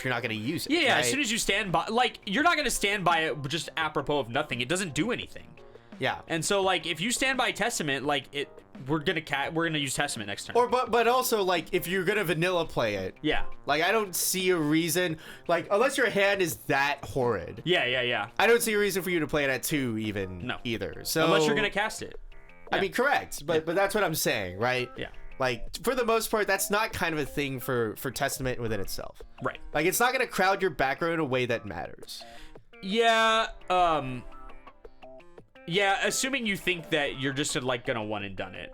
not gonna use it. Yeah, right? as soon as you stand by, like, you're not gonna stand by it just apropos of nothing. It doesn't do anything. Yeah. And so, like, if you stand by Testament, like, we're gonna use Testament next turn. Or but also, like, if you're gonna vanilla play it, yeah, like, I don't see a reason, like, unless your hand is that horrid. Yeah. I don't see a reason for you to play it at 2 even. No. Either. So unless you're gonna cast it. I mean, correct, but that's what I'm saying, right? Yeah. Like, for the most part, that's not kind of a thing for Testament within itself. Right. Like, it's not gonna crowd your back row in a way that matters. Yeah. Yeah, assuming you think that you're just like gonna one and done it.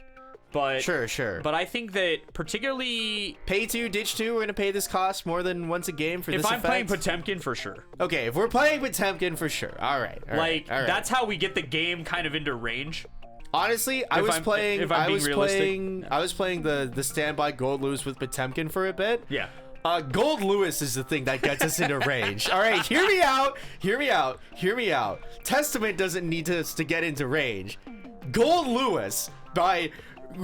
But Sure. But I think that particularly pay 2, ditch 2, we're gonna pay this cost more than once a game for this effect. If I'm playing Potemkin, for sure. Okay, if we're playing Potemkin, for sure. All right. That's how we get the game kind of into range. Honestly, I was playing the standby Gold Lewis with Potemkin for a bit. Yeah. Gold Lewis is the thing that gets us into range. All right, hear me out. Testament doesn't need us to get into range. Gold Lewis, by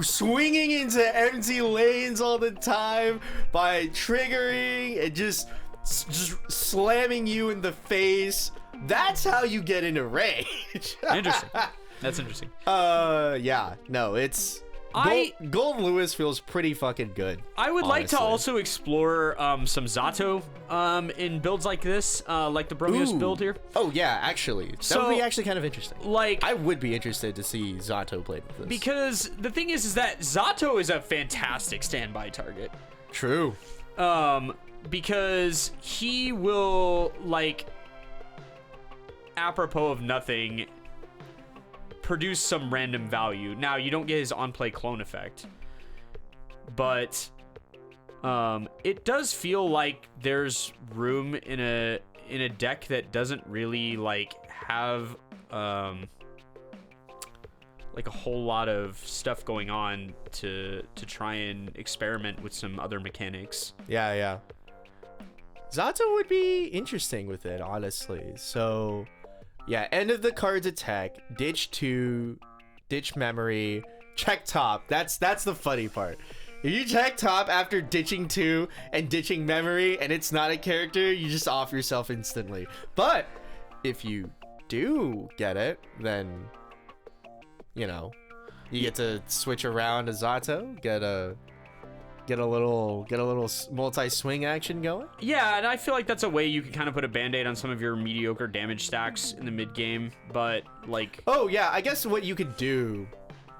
swinging into empty lanes all the time, by triggering and just slamming you in the face, that's how you get into range. Interesting. That's interesting. Yeah. No, it's... Gold Lewis feels pretty fucking good. I would like to also explore some Zato in builds like this, like the Bromyos build here. Oh yeah, actually, that would be actually kind of interesting. Like, I would be interested to see Zato played with this, because the thing is that Zato is a fantastic standby target. True. Because he will, like, apropos of nothing, produce some random value. Now, you don't get his on-play clone effect, but it does feel like there's room in a deck that doesn't really, like, have like a whole lot of stuff going on to try and experiment with some other mechanics. Yeah. Zato would be interesting with it, honestly. So yeah, end of the card's attack, ditch 2, ditch memory, check top. That's the funny part. If you check top after ditching 2 and ditching memory and it's not a character, you just off yourself instantly. But if you do get it, then, you know, you get to switch around to Zato, get a little multi-swing action going. Yeah, and I feel like that's a way you can kind of put a band-aid on some of your mediocre damage stacks in the mid-game, but, like... Oh, yeah, I guess what you could do,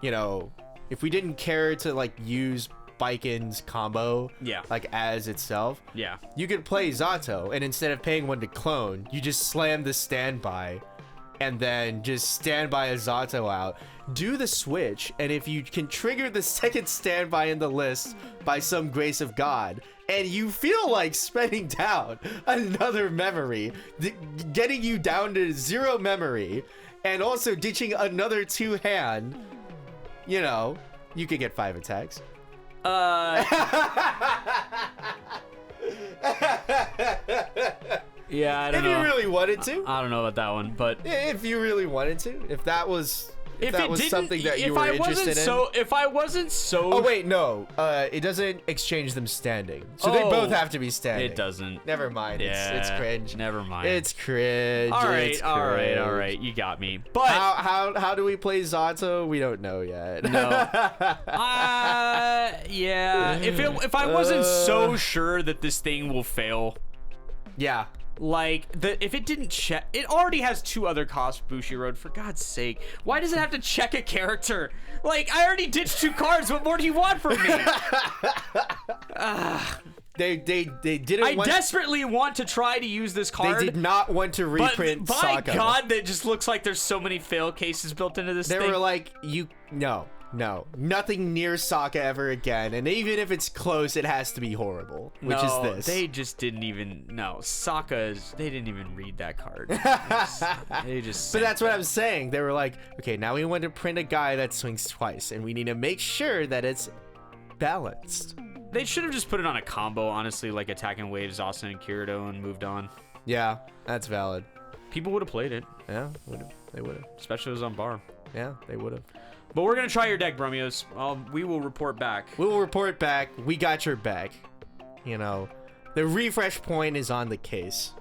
you know, if we didn't care to, like, use Baiken's combo, like, as itself, you could play Zato, and instead of paying 1 to clone, you just slam the standby, and then just standby a Zato out, do the switch, and if you can trigger the second standby in the list by some grace of God, and you feel like spending down another memory, getting you down to 0 memory, and also ditching another 2 hand, you know, you could get 5 attacks. Yeah, I don't know. If you really wanted to. I don't know about that one, but if you really wanted to, if that was something that you were interested in. If I wasn't so... Oh, wait, no. It doesn't exchange them standing. So they both have to be standing. It doesn't. Never mind. Yeah, it's cringe. Never mind. It's cringe. All right. You got me. But how do we play Zato? We don't know yet. No. Yeah. If I wasn't so sure that this thing will fail. Yeah. Like, if it didn't check, it already has 2 other costs Bushiroad, for God's sake. Why does it have to check a character? Like, I already ditched 2 cards. What more do you want from me? They didn't. I desperately want to try to use this card. They did not want to reprint but by Sokka. God, that just looks like there's so many fail cases built into this thing. They were like, no, nothing near Sokka ever again, and even if it's close, it has to be horrible, which is this. They just didn't even... No, they didn't even read that card. They just... But that's what I'm saying. They were like, okay, now we want to print a guy that swings twice, and we need to make sure that it's balanced. They should have just put it on a combo, honestly, like attacking waves, Austin and Kirito, and moved on. Yeah, that's valid. People would have played it. Yeah, they would have. Especially if it was on bar. Yeah, they would have. But we're going to try your deck, Bromyos. We will report back. We'll report back. We got your back. You know, the refresh point is on the case.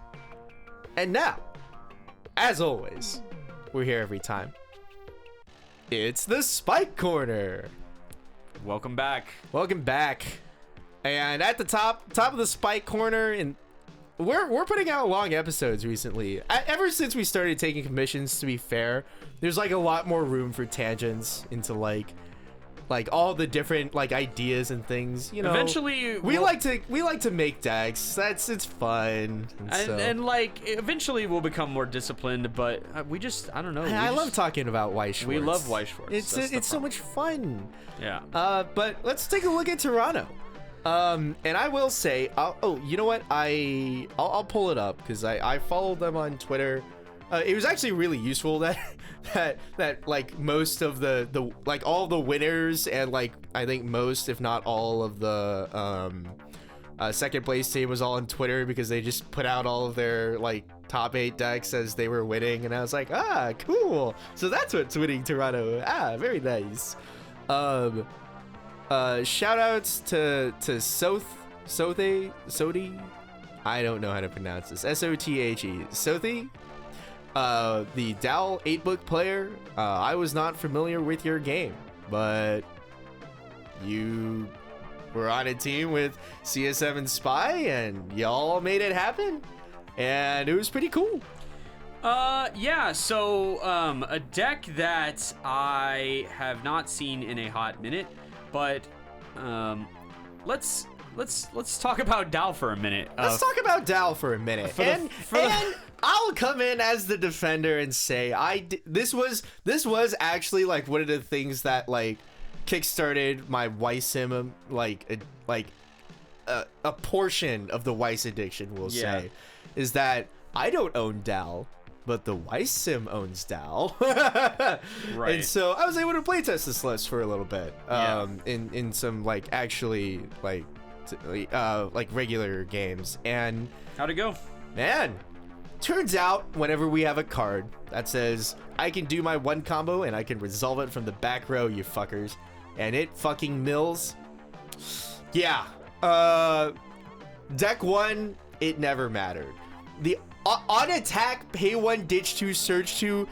And now, as always, we're here every time. It's the Spike Corner. Welcome back. Welcome back. And at the top of the Spike Corner, and we're putting out long episodes recently. Ever since we started taking commissions, to be fair, there's like a lot more room for tangents into like all the different like ideas and things. You know, eventually we like to make decks. It's fun. And like eventually we'll become more disciplined. But I don't know. I love talking about Weiss Schwarz. We love Weiss Schwarz. It's so much fun. Yeah. But let's take a look at Toronto. And I will say, you know what? I'll pull it up because I followed them on Twitter. It was actually really useful that like most of the like all the winners and like I think most, if not all of the second place team was all on Twitter because they just put out all of their like top 8 decks as they were winning, and I was like, cool. So that's what's winning Toronto. Very nice. Shout outs to Sothe. I don't know how to pronounce this. Sothe. Sothe. The Dal 8-book player. I was not familiar with your game, but you were on a team with CS7 Spy and y'all made it happen, and it was pretty cool. Yeah, so a deck that I have not seen in a hot minute, but let's talk about Dal for a minute. Let's talk about Dal for a minute. And I'll come in as the defender and say this was actually like one of the things that like kickstarted my Weiss sim, like a portion of the Weiss addiction, we'll say, is that I don't own Dal, but the Weiss sim owns Dal. Right. And so I was able to playtest this list for a little bit, in some like actually like regular games. And how'd it go? Man, turns out whenever we have a card that says I can do my one combo and I can resolve it from the back row, you fuckers, and it fucking mills. Yeah. Deck 1, it never mattered. The on attack, pay 1, ditch 2, surge 2,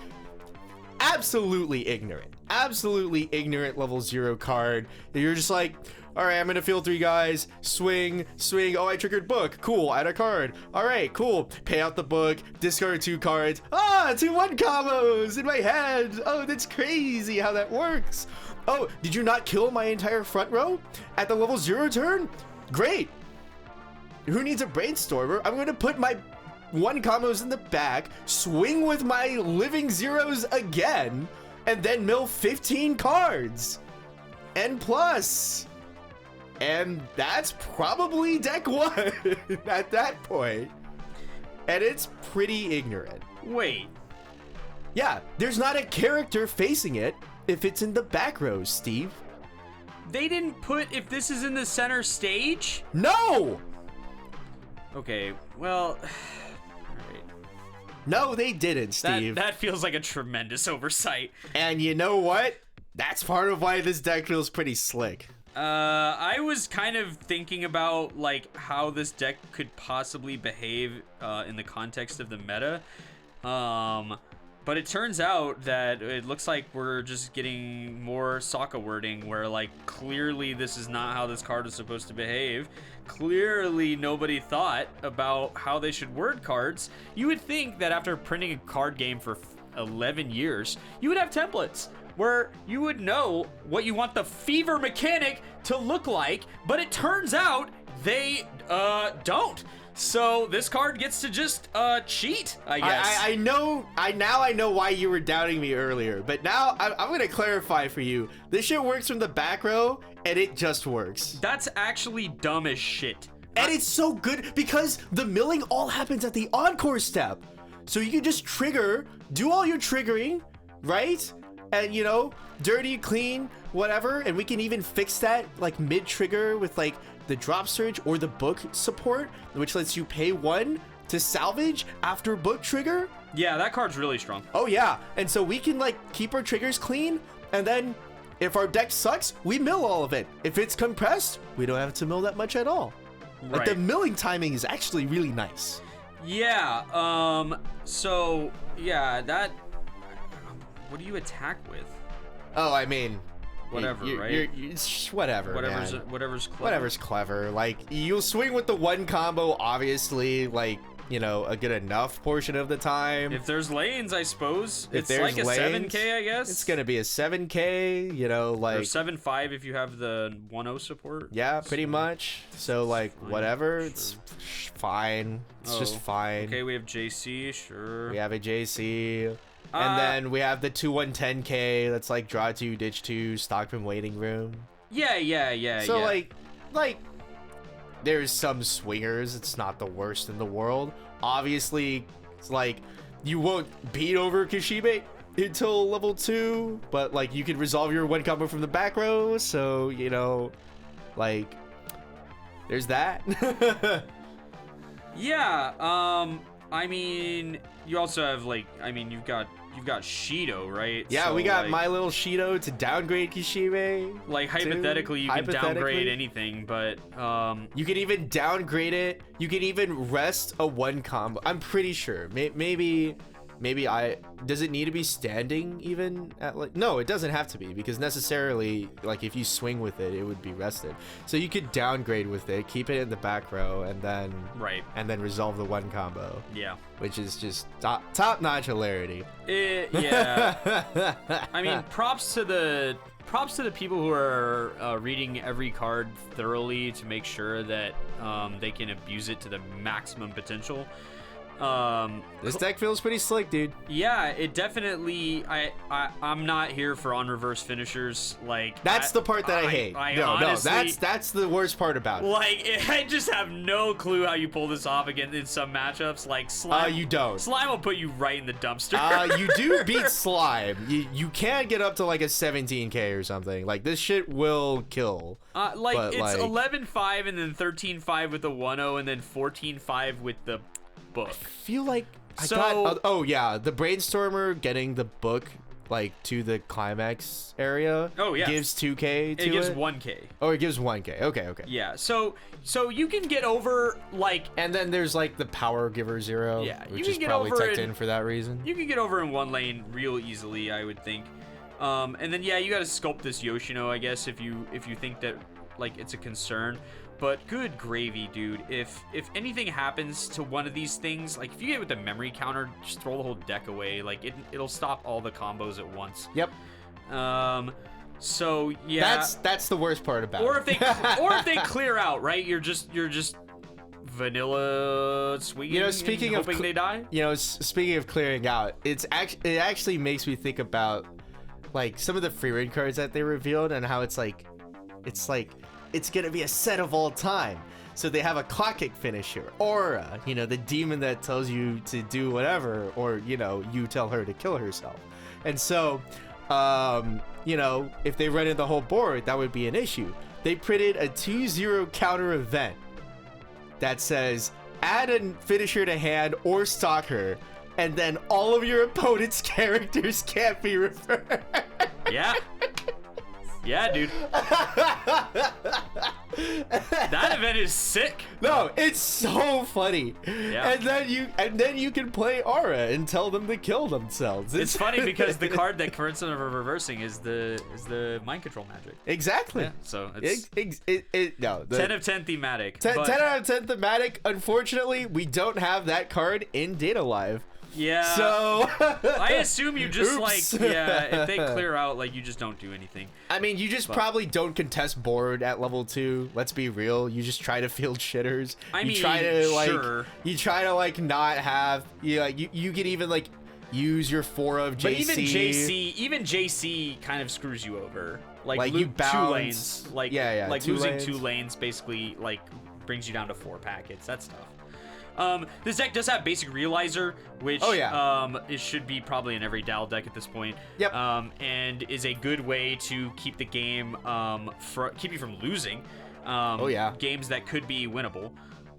absolutely ignorant. Absolutely ignorant level 0 card. You're just like, all right, I'm gonna field 3 guys, swing. Oh, I triggered book. Cool, add a card. All right, cool. Pay out the book, discard 2 cards. 2-1 combos in my head. Oh, that's crazy how that works. Oh, did you not kill my entire front row at the level 0 turn? Great. Who needs a brainstormer? I'm gonna put my 1 combos in the back, swing with my living zeros again, and then mill 15 cards. And plus. And that's probably deck 1 at that point. And it's pretty ignorant. Wait. Yeah, there's not a character facing it if it's in the back row, Steve. They didn't put if this is in the center stage? No! Okay, well... No, they didn't, Steve. That feels like a tremendous oversight. And you know what? That's part of why this deck feels pretty slick. I was kind of thinking about like how this deck could possibly behave in the context of the meta. But it turns out that it looks like we're just getting more Sokka wording where like clearly this is not how this card is supposed to behave. Clearly nobody thought about how they should word cards. You would think that after printing a card game for 11 years, you would have templates where you would know what you want the fever mechanic to look like, but it turns out they don't. So this card gets to just cheat, I guess. I know why you were doubting me earlier, but now I'm gonna clarify for you. This shit works from the back row, and it just works. That's actually dumb as shit. And it's so good because the milling all happens at the encore step. So you can just trigger, do all your triggering, right? And you know, dirty, clean, whatever, and we can even fix that like mid-trigger with like the drop surge or the book support, which lets you pay 1 to salvage after book trigger. Yeah, that card's really strong. Oh yeah, and so we can like keep our triggers clean, and then If our deck sucks, we mill all of it. If it's compressed, we don't have to mill that much at all. Right. Like the milling timing is actually really nice. Yeah. So yeah, that. What do you attack with? Oh, I mean, Whatever, right? Whatever. Whatever's man. whatever's clever. Whatever's clever. Like you'll swing with the one combo, obviously. Like a good enough portion of the time. If there's lanes, I suppose. If It's there's like a lanes, 7K, I guess. It's gonna be a 7K. Like or 7.5 if you have the 1.0 support. yeah, pretty much. So like fine, whatever, sure. it's fine. It's just fine. Okay, we have JC, sure. We have a JC. And then we have the 2-1-10K that's like draw 2, ditch 2, Stockman waiting room. Yeah. So like there's some swingers, it's not the worst in the world. Obviously, it's like you won't beat over Kishibe until level 2, but like you can resolve your one combo from the back row, so like there's that. Yeah, I mean, you also have you've got Shido, right? Yeah, So, we got like, my little Shido to downgrade Kishibe. Like hypothetically, you can downgrade anything, but you can even downgrade it. You can even rest a one combo. I'm pretty sure. Maybe does it need to be standing even at like no, it doesn't have to be, because necessarily like if you swing with it, it would be rested. So you could downgrade with it, keep it in the back row, and then resolve the one combo. Yeah. Which is just top-notch hilarity. Yeah. I mean, props to the people who are reading every card thoroughly to make sure that they can abuse it to the maximum potential. This deck feels pretty slick, dude. Yeah, it definitely. I'm not here for on reverse finishers. Like that's the part that I hate. Honestly, that's the worst part about it. Like I just have no clue how you pull this off again in some matchups. Like Slime, you don't. Slime will put you right in the dumpster. You do beat Slime. You can get up to like a 17K or something. Like this shit will kill. It's 11-5 and then 13-5 with the 1-0 and then 14-5 with the book. I feel like I got the Brainstormer getting the book like to the climax area. Oh yeah, gives 2K to it. It gives 1K. Oh, it gives 1K. Okay. Yeah, so you can get over like, and then there's like the Power Giver 0. Yeah, which is probably tucked in for that reason. You can get over in one lane real easily, I would think. And then you got to sculpt this Yoshino, I guess, if you think that like it's a concern. But good gravy, dude. If anything happens to one of these things, like if you get with the memory counter, just throw the whole deck away. Like it'll stop all the combos at once. Yep. So yeah. That's the worst part about it. If they clear out, right? You're just vanilla swinging. Speaking of hoping they die. Speaking of clearing out, it actually makes me think about like some of the free reign cards that they revealed and how it's gonna be a set of all time. So they have a clock kick finisher, Aura, the demon that tells you to do whatever, or you tell her to kill herself. And so, if they run in the whole board, that would be an issue. They printed a 2-0 counter event that says add a finisher to hand or stock her, and then all of your opponent's characters can't be referred. Yeah. Yeah, dude. That event is sick. No, it's so funny. Yeah. And then you can play Aura and tell them to kill themselves. It's funny because the card that prevents them from reversing is the mind control magic. Exactly. Yeah, so it's 10 of 10 thematic. 10 out of 10 thematic. Unfortunately, we don't have that card in Data Live. Yeah. So I assume you just Oops. if they clear out, like you just don't do anything. I mean, you just probably don't contest board at level 2. Let's be real. You just try to field shitters. You try to not have you can even like use your 4 of JC. But even JC kind of screws you over. Like you bounce 2 lanes. Like losing lanes. 2 lanes basically like brings you down to 4 packets. That's tough. This deck does have basic realizer, which it should be probably in every DAL deck at this point. Yep. And is a good way to keep the game keep you from losing. Games that could be winnable.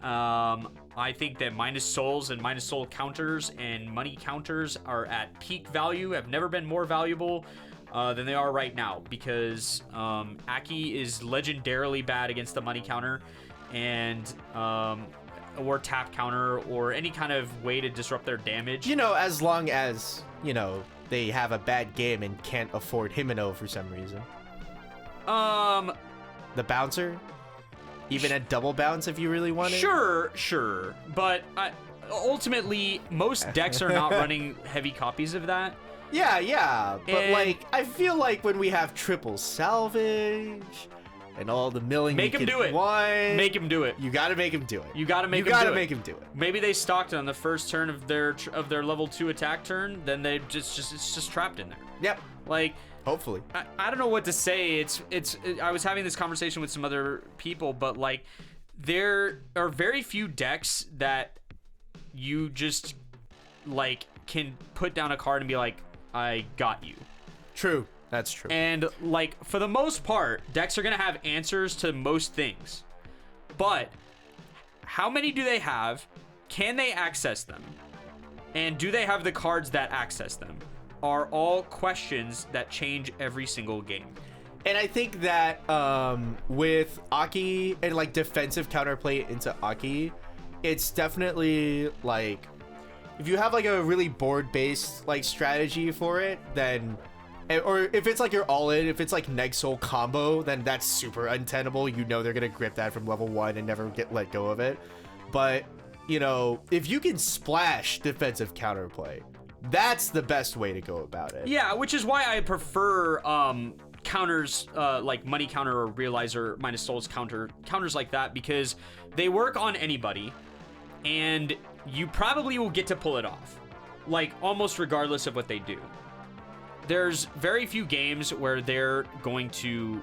I think that minus souls and minus soul counters and money counters are at peak value. Have never been more valuable. than they are right now, because Aki is legendarily bad against the money counter and or tap counter or any kind of way to disrupt their damage. As long as, they have a bad game and can't afford Himeno for some reason. The bouncer? Even a double bounce if you really want it? Sure. But ultimately, most decks are not running heavy copies of that. Yeah. But, I feel like when we have triple salvage and all the milling Make him do it. Make him do it. You gotta make him do it. You gotta make him do it. Maybe they stocked it on the first turn of their level 2 attack turn, then they it's just trapped in there. Yep. Hopefully. I don't know what to say. I was having this conversation with some other people, but there are very few decks that you just can put down a card and be like, I got you. True. That's true. And for the most part, decks are gonna have answers to most things. But how many do they have? Can they access them? And do they have the cards that access them? Are all questions that change every single game. And I think that with Aki and defensive counterplay into Aki, it's definitely if you have a really board based strategy for it, then, or if it's you're all in, if it's Neg Soul combo, then that's super untenable. They're gonna grip that from level 1 and never let go of it. But if you can splash defensive counterplay, that's the best way to go about it. Yeah, which is why I prefer counters like Money Counter or Realizer minus Souls counters like that, because they work on anybody and you probably will get to pull it off, almost regardless of what they do. There's very few games where they're going to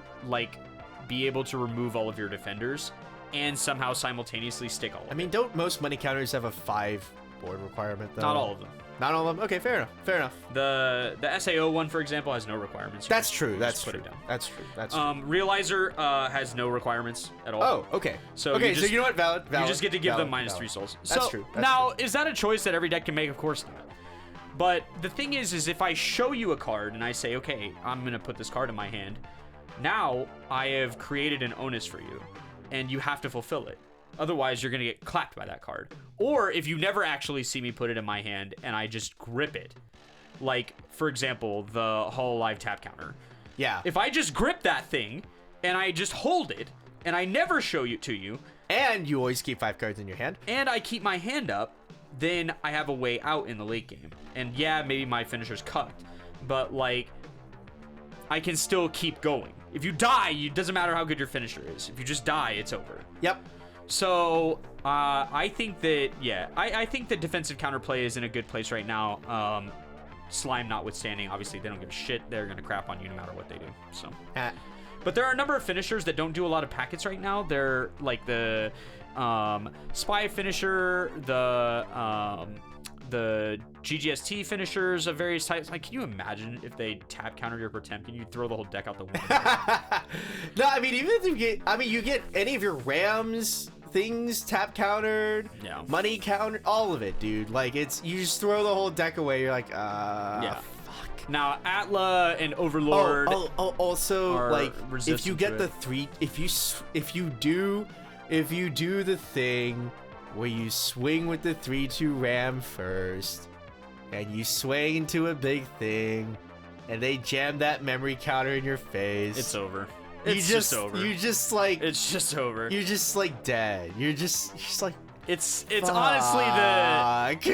be able to remove all of your defenders and somehow simultaneously stick all of them. Don't most money counters have a 5 board requirement though? Not all of them. Not all of them? Okay, fair enough. The SAO one, for example, has no requirements. That's true. That's true. That's true. Realizer has no requirements at all. Oh, okay. So you know what? Valid. You just get to give them -3 souls. That's true. Now, is that a choice that every deck can make? Of course not. But the thing is if I show you a card and I say, okay, I'm going to put this card in my hand, now I have created an onus for you, and you have to fulfill it. Otherwise, you're going to get clapped by that card. Or if you never actually see me put it in my hand and I just grip it, for example, the Hololive tap counter. Yeah. If I just grip that thing and I just hold it and I never show it to you, and you always keep 5 cards in your hand, and I keep my hand up, then I have a way out in the late game. And yeah, maybe my finisher's cucked, but I can still keep going. If you die, it doesn't matter how good your finisher is. If you just die, it's over. Yep. So I think that, I think that defensive counterplay is in a good place right now. Slime notwithstanding, obviously they don't give a shit. They're gonna crap on you no matter what they do. So, but there are a number of finishers that don't do a lot of packets right now. They're the Spy finisher, the GGST finishers of various types. Can you imagine if they tap counter your Potemkin? You'd throw the whole deck out the window. No, even if you get any of your Rams things tap countered, money countered, all of it, dude. You just throw the whole deck away. You're fuck. Now Atla and Overlord. Also, if you get the 3, if you do the thing where you swing with the 3/2 Ram first, and you swing into a big thing, and they jam that memory counter in your face, it's over. It's just over. It's just over. You're just dead. You're just It's honestly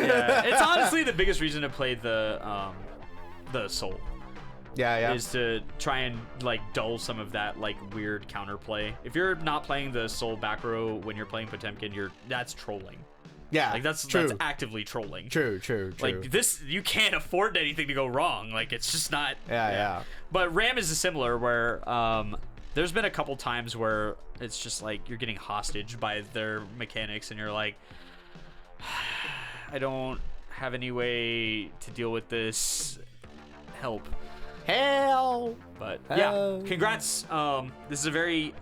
it's honestly the biggest reason to play the Soul. Yeah. Is to try and dull some of that weird counterplay. If you're not playing the Soul back row when you're playing Potemkin, that's trolling. Yeah, that's actively trolling. True. This, you can't afford anything to go wrong. It's just not. Yeah. But Ram is similar, where there's been a couple times where it's just you're getting hostage by their mechanics, and you're I don't have any way to deal with this. Help. Hell. But yeah, congrats. This is a very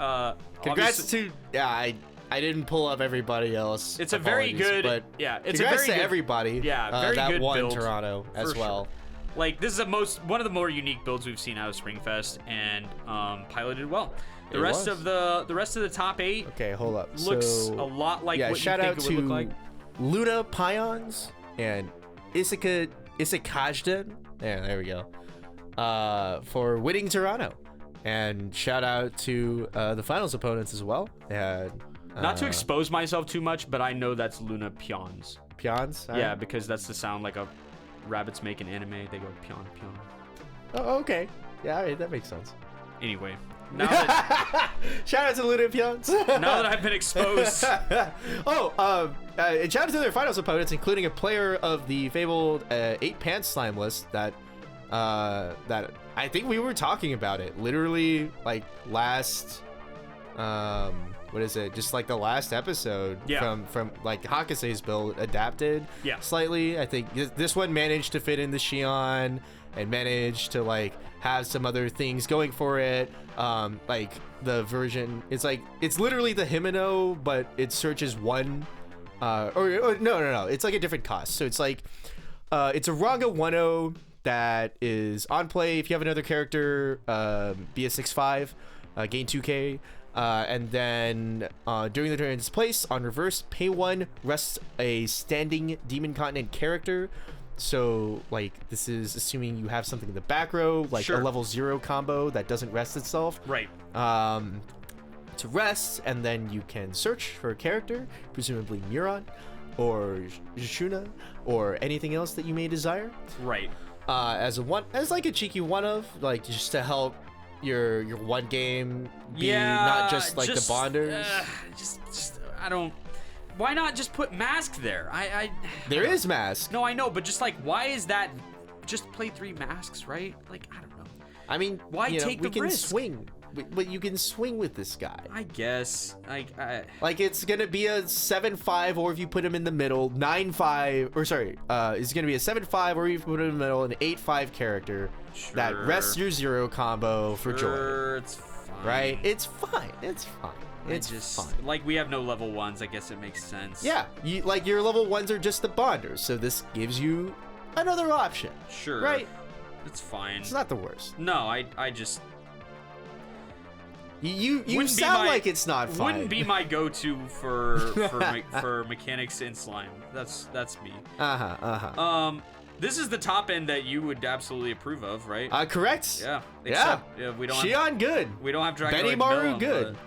congrats to I didn't pull up everybody else. It's a very good, but it's congrats a very to good, everybody. Yeah, very that good won build Toronto as well. Sure. Like, this is one of the more unique builds we've seen out of Springfest, and piloted well. The rest of the top 8. Okay, hold up. Looks a lot like what you shout think out it would to look like. Luna Pions and Isakajden. Yeah, there we go. For winning Toronto, and shout out to the finals opponents as well. Not to expose myself too much, but I know that's Luna Pions. Pions. Yeah, because that's the sound like a rabbits make in anime. They go pion pion. Oh, okay. Yeah, all right, that makes sense. Anyway, now that shout out to Luna Pions. now that I've been exposed. And shout out to their finals opponents, including a player of the fabled 8 Pants slime list that I think we were talking about it literally like last what is it, just like the last episode. From like Hakase's build adapted slightly. I think this one managed to fit in the Shion and managed to like have some other things going for it. Like the version, it's literally the Himeno, but it searches one or no, it's like a different cost. So it's like it's a Ranga 1-0 that is on play if you have another character, be a 6/5, gain 2k, and then during the turn in its place, on reverse, pay 1, rest a standing Demon Continent character. So like this is assuming you have something in the back row, like a level 0 combo that doesn't rest itself. Right. To rest, and then you can search for a character, presumably Muron or Shuna or anything else that you may desire. Right. As like a cheeky one of, like, just to help your one game be not just like the bonders. Just I don't. Why not just put Mask there? There is Mask. No, I know, but just like, why is that? Just play 3 masks, right? Like, I don't know. I mean, why take the risk? We can swing. But you can swing with this guy. I guess. Like it's gonna be a 7/5, or if you put him in the middle, 9/5. Or sorry, it's gonna be a 7/5, or if you put him in the middle, an 8/5 character that rests your 0 combo for joy. It's fine. Right? It's fine. It's fine. It's fine. Like, we have no level 1s. I guess it makes sense. Yeah, like your level 1s are just the bonders, so this gives you another option. Sure. Right? It's fine. It's not the worst. No, I just. You sound like it's not fine. Wouldn't be my go-to for mechanics in slime. That's me. This is the top end that you would absolutely approve of, right? Correct. Yeah. We don't. Shion good. We don't have Dragonoid. Benimaru good.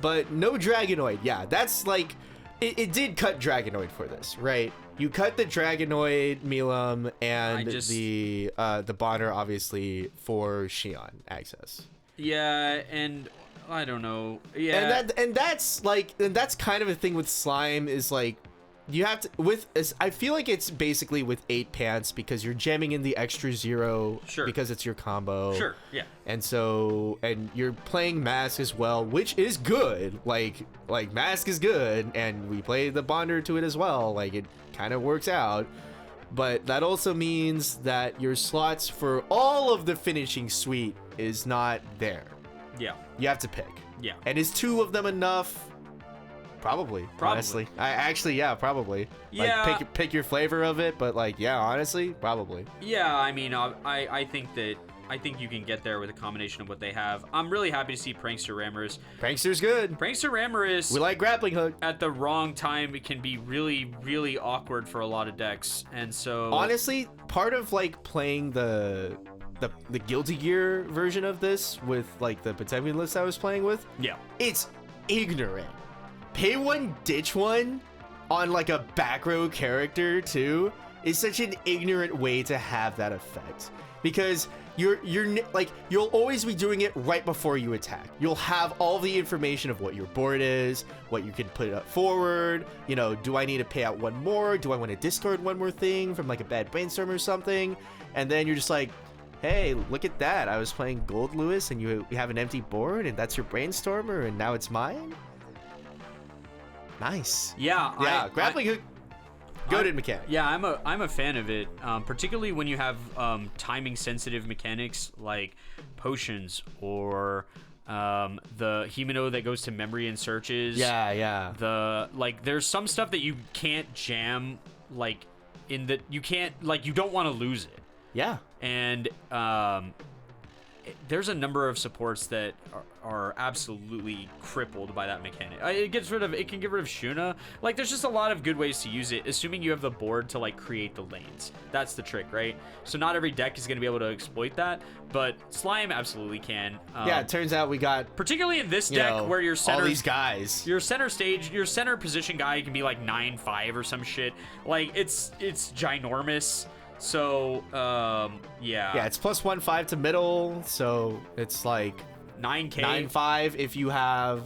But no Dragonoid. Yeah, that's like it did cut Dragonoid for this, right? You cut the Dragonoid Milam and the Bonder obviously for Shion access. Yeah, and I don't know. Yeah. And that's kind of a thing with slime is like you have to I feel like it's basically with 8 pants because you're jamming in the extra 0 because it's your combo. Sure. Yeah. And you're playing Mask as well, which is good. Like Mask is good, and we play the Bonder to it as well. Like it kind of works out. But that also means that your slots for all of the finishing suite is not there. Yeah. You have to pick. Yeah. And is 2 of them enough? Probably. Honestly. Probably. Yeah. Like, pick your flavor of it, but like, yeah, honestly, probably. Yeah, I mean, I think you can get there with a combination of what they have. I'm really happy to see Prankster Ramorous. Prankster's good. Prankster Ramorous. We like grappling hook. At the wrong time, it can be really, really awkward for a lot of decks, and so honestly, part of like playing the Guilty Gear version of this with like the Potemkin list I was playing with. Yeah. It's ignorant. Pay 1, ditch 1 on like a back row character too is such an ignorant way to have that effect, because you're like, you'll always be doing it right before you attack. You'll have all the information of what your board is, what you can put up forward, you know, do I need to pay out 1 more? Do I want to discard 1 more thing from like a bad brainstorm or something? And then you're just like, hey, look at that. I was playing Gold Lewis and you have an empty board and that's your brainstormer and now it's mine? Nice. Yeah. Grappling hook. Goated mechanic. Yeah, I'm a fan of it, particularly when you have timing sensitive mechanics like potions or the Himeno that goes to memory and searches. Yeah. There's some stuff that you can't jam, like you don't want to lose it. Yeah. And there's a number of supports that are absolutely crippled by that mechanic. It can get rid of Shuna. Like, there's just a lot of good ways to use it, assuming you have the board to like create the lanes. That's the trick, right? So not every deck is going to be able to exploit that, but Slime absolutely can. Yeah, it turns out we got, particularly in this deck where your center, all these guys, your center position guy can be like 9/5 or some shit. Like, it's ginormous. So, yeah, it's +1/5 to middle, so it's like 9K. 9/5 if you have,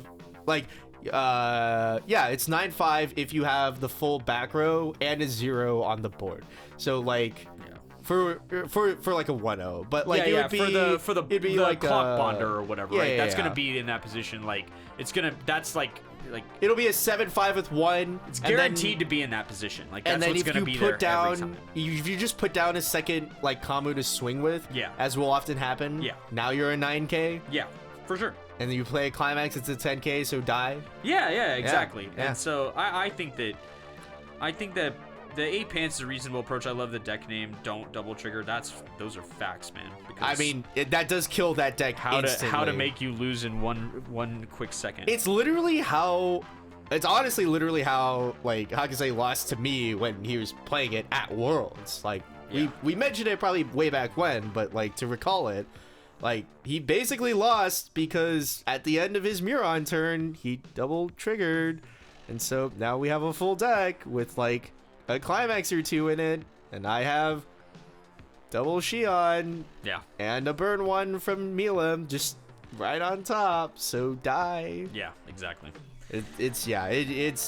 like, it's 9/5 if you have the full back row and a 0 on the board. So, like, for like a 1-0, but like it would be for the it'd be the like clock bonder or whatever, yeah, right? yeah, That's yeah. gonna be in that position. Like, that's like it'll be a 7/5 with 1. it's guaranteed to be in that position. Like, that's and then what's if gonna you be put there every down, time. if you just put down a second like combo to swing with, Yeah. as will often happen. Yeah. Now you're a 9K, Yeah, for sure. and then you play a climax. It's a 10K, so die. Yeah, exactly. yeah. And so I think that the 8 pants is a reasonable approach. I love the deck name. Don't double trigger. Those are facts, man. I mean, that does kill that deck instantly. how to make you lose in one quick second. It's honestly literally how like Hakase lost to me when he was playing it at Worlds. Like, Yeah. we mentioned it probably way back when, but like to recall it, like he basically lost because at the end of his Muron turn he double triggered, and so now we have a full deck with like a climax or 2 in it, and I have double Shion Yeah. and a burn 1 from Mila just right on top, so die. Yeah, exactly. It's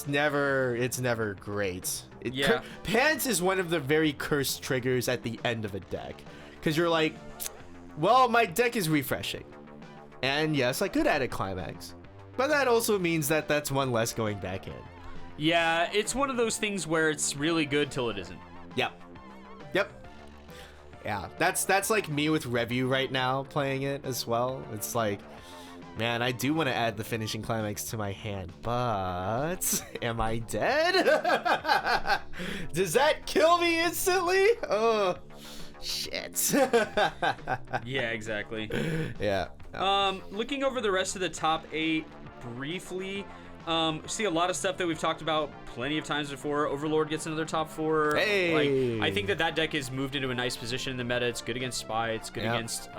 never great. Yeah. Pants is one of the very cursed triggers at the end of a deck, because you're like, well, my deck is refreshing, and yes, I could add a climax, but that also means that that's one less going back in. Yeah, it's one of those things where it's really good till it isn't. Yep. Yeah, that's like me with Review right now playing it as well. It's like, man, I do want to add the finishing climax to my hand, but am I dead? Does that kill me instantly? Oh, shit. Yeah, exactly. Yeah. Looking over the rest of the top 8 briefly, see a lot of stuff that we've talked about plenty of times before. Overlord gets another top 4. Hey. Like, I think that deck is moved into a nice position in the meta. It's good against Spy. It's good against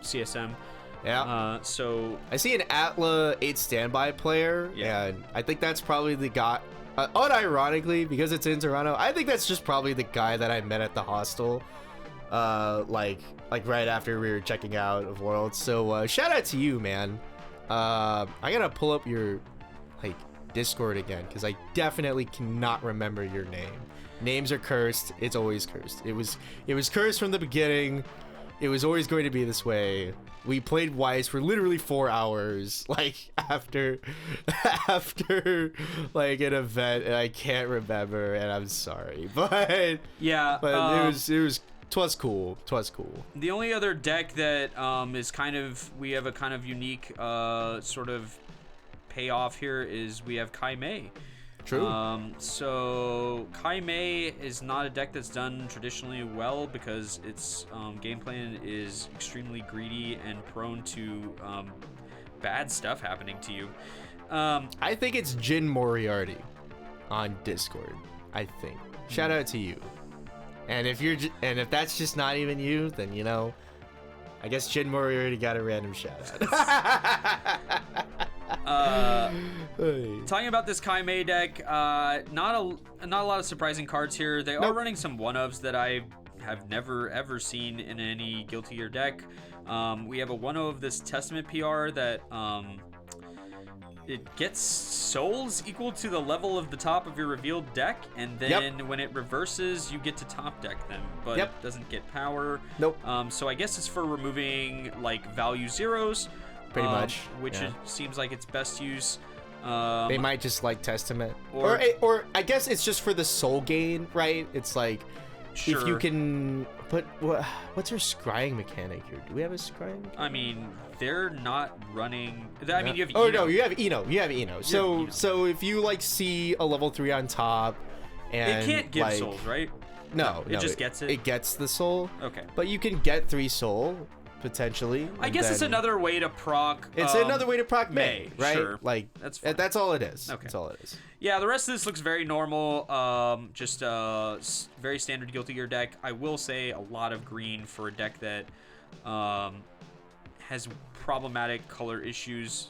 CSM. Yeah. So I see an Atla 8 standby player, and I think that's probably the guy. Unironically, because it's in Toronto, I think that's just probably the guy that I met at the hostel, like right after we were checking out of Worlds. So shout out to you, man. I gotta pull up your like Discord again, because I definitely cannot remember your name. Names are cursed. It's always cursed. It was cursed from the beginning. It was always going to be this way. We played Weiss for literally 4 hours, like after like an event, and I can't remember, and I'm sorry, but yeah, twas cool. The only other deck that we have a kind of unique sort of payoff here is we have Kai Mei. True. So Kai Mei is not a deck that's done traditionally well because its game plan is extremely greedy and prone to bad stuff happening to you. I think it's Jin Moriarty on Discord. I think. Shout out to you. And if that's just not even you, then I guess Jin Moriarty got a random shout out. Talking about this Kai Mei deck, not a lot of surprising cards here. They are running some one-ofs that I have never ever seen in any Guilty Gear deck. We have a 1-0 of this Testament PR that it gets souls equal to the level of the top of your revealed deck, and then when it reverses, you get to top deck them, but it doesn't get power. Nope. So I guess it's for removing like value zeros. Pretty much, which it seems like its best use. They might just like Testament, or I guess it's just for the soul gain, right? It's like if you can put what's her scrying mechanic here? Do we have a scrying? I mean, they're not running. I mean, you have. Oh no, you have Eno. You have Eno. So if you like see a level 3 on top, and it can't give like, souls, right? No, it just gets it. It gets the soul. Okay. But you can get 3 soul potentially. I guess it's another way to proc. It's another way to proc May, right? sure. Like that's all it is. Okay. That's all it is. Yeah, the rest of this looks very normal. Just very standard Guilty Gear deck. I will say a lot of green for a deck that has problematic color issues.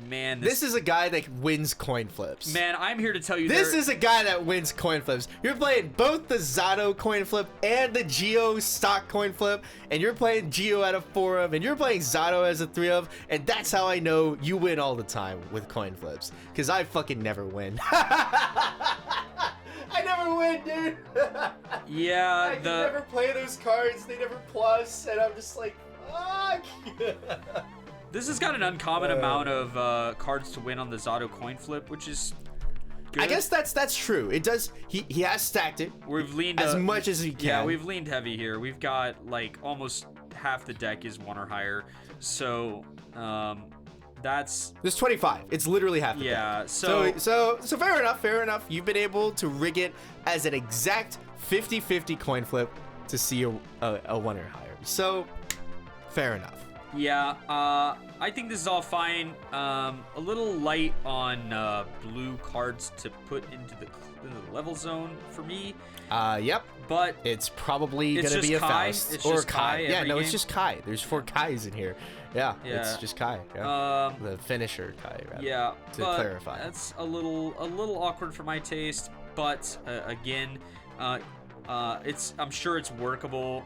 Man, this is a guy that wins coin flips. Man, I'm here to tell you this is a guy that wins coin flips. You're playing both the Zato coin flip and the Geo stock coin flip, and you're playing Geo out of 4 of, and you're playing Zato as a 3 of, and that's how I know you win all the time with coin flips, because I fucking never win. I never win, dude. Yeah, I can never play those cards. They never plus, and I'm just like, fuck. This has got an uncommon amount of cards to win on the Zato coin flip, which is good. I guess that's true. It does. He has stacked it. We've leaned as much as he can. Yeah, we've leaned heavy here. We've got like almost half the deck is 1 or higher. So that's there's 25. It's literally half the deck. Yeah. So fair enough. Fair enough. You've been able to rig it as an exact 50-50 coin flip to see a 1 or higher. So fair enough. Yeah, I think this is all fine. A little light on blue cards to put into the level zone for me. Yep. But it's probably going to be a Kai. Faust It's or just Kai. Yeah, no, game. It's just Kai. There's 4 Kais in here. Yeah, it's just Kai. Yeah. The finisher Kai, rather. Yeah, to clarify. That's a little awkward for my taste, but again, I'm sure it's workable.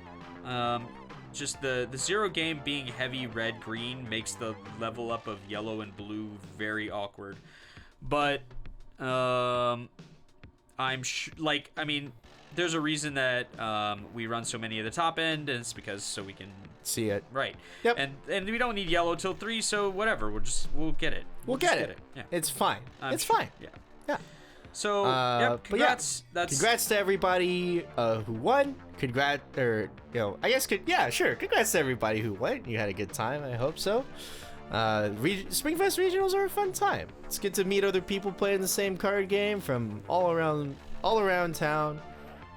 Just the 0 game being heavy red green makes the level up of yellow and blue very awkward. But I'm there's a reason that we run so many of the top end, and it's because so we can see it. Right. Yep. And we don't need yellow till 3, so whatever. We'll get it. We'll get it. Yeah. It's fine. It's fine. Yeah. Yeah. So, yep, congrats. Congrats to everybody who won. Congrats to everybody who went. You had a good time. I hope so. Springfest regionals are a fun time. It's good to meet other people playing the same card game from all around town,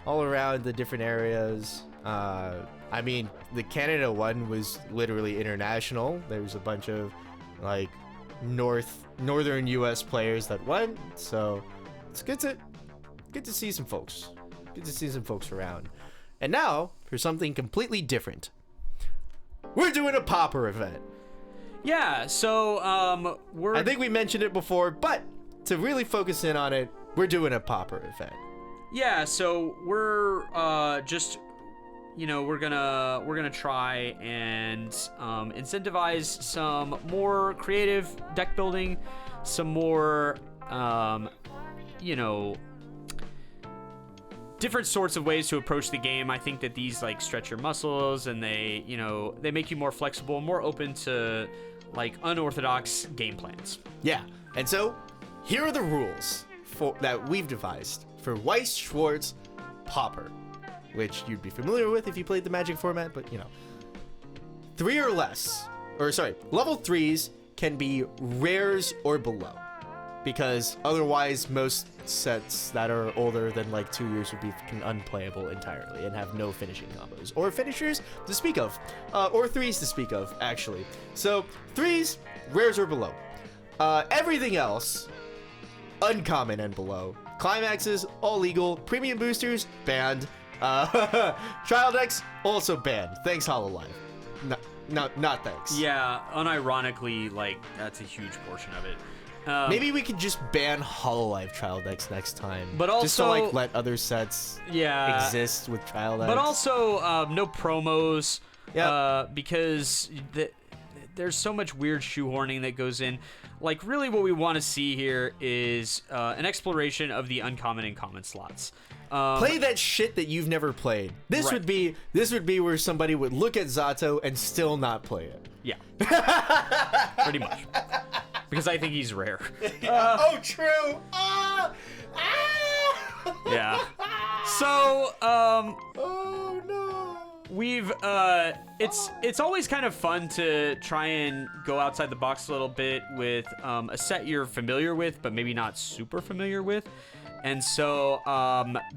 all around the different areas. I mean, the Canada one was literally international. There was a bunch of like northern U.S. players that won, so it's good to see some folks. Good to see some folks around. And now for something completely different. We're doing a Pauper event. Yeah, so I think we mentioned it before, but to really focus in on it, we're doing a Pauper event. Yeah, so we're we're gonna try and incentivize some more creative deck building, some more different sorts of ways to approach the game. I think that these like stretch your muscles, and they make you more flexible, more open to like unorthodox game plans. Yeah, and so here are the rules that we've devised for Weiss Schwarz Pauper, which you'd be familiar with if you played the Magic format, but 3 or less, level 3s can be rares or below, because otherwise most sets that are older than like 2 years would be unplayable entirely and have no finishing combos or finishers to speak of, or 3s to speak of, actually. So 3s, rares or below. Everything else, uncommon and below. Climaxes, all legal. Premium boosters, banned. Trial decks, also banned. Thanks, HoloLive. Not thanks. Yeah, unironically, like, that's a huge portion of it. Maybe we could just ban HoloLive trial decks next time. But also, just to like let other sets exist with trial decks. But also, no promos. Yeah. Because there's so much weird shoehorning that goes in. Like, really what we want to see here is an exploration of the uncommon and common slots. Play that shit that you've never played. This would be where somebody would look at Zato and still not play it. Yeah. Pretty much. Because I think he's rare. Oh, true. Yeah. So, oh no. We've it's always kind of fun to try and go outside the box a little bit with a set you're familiar with but maybe not super familiar with. And so,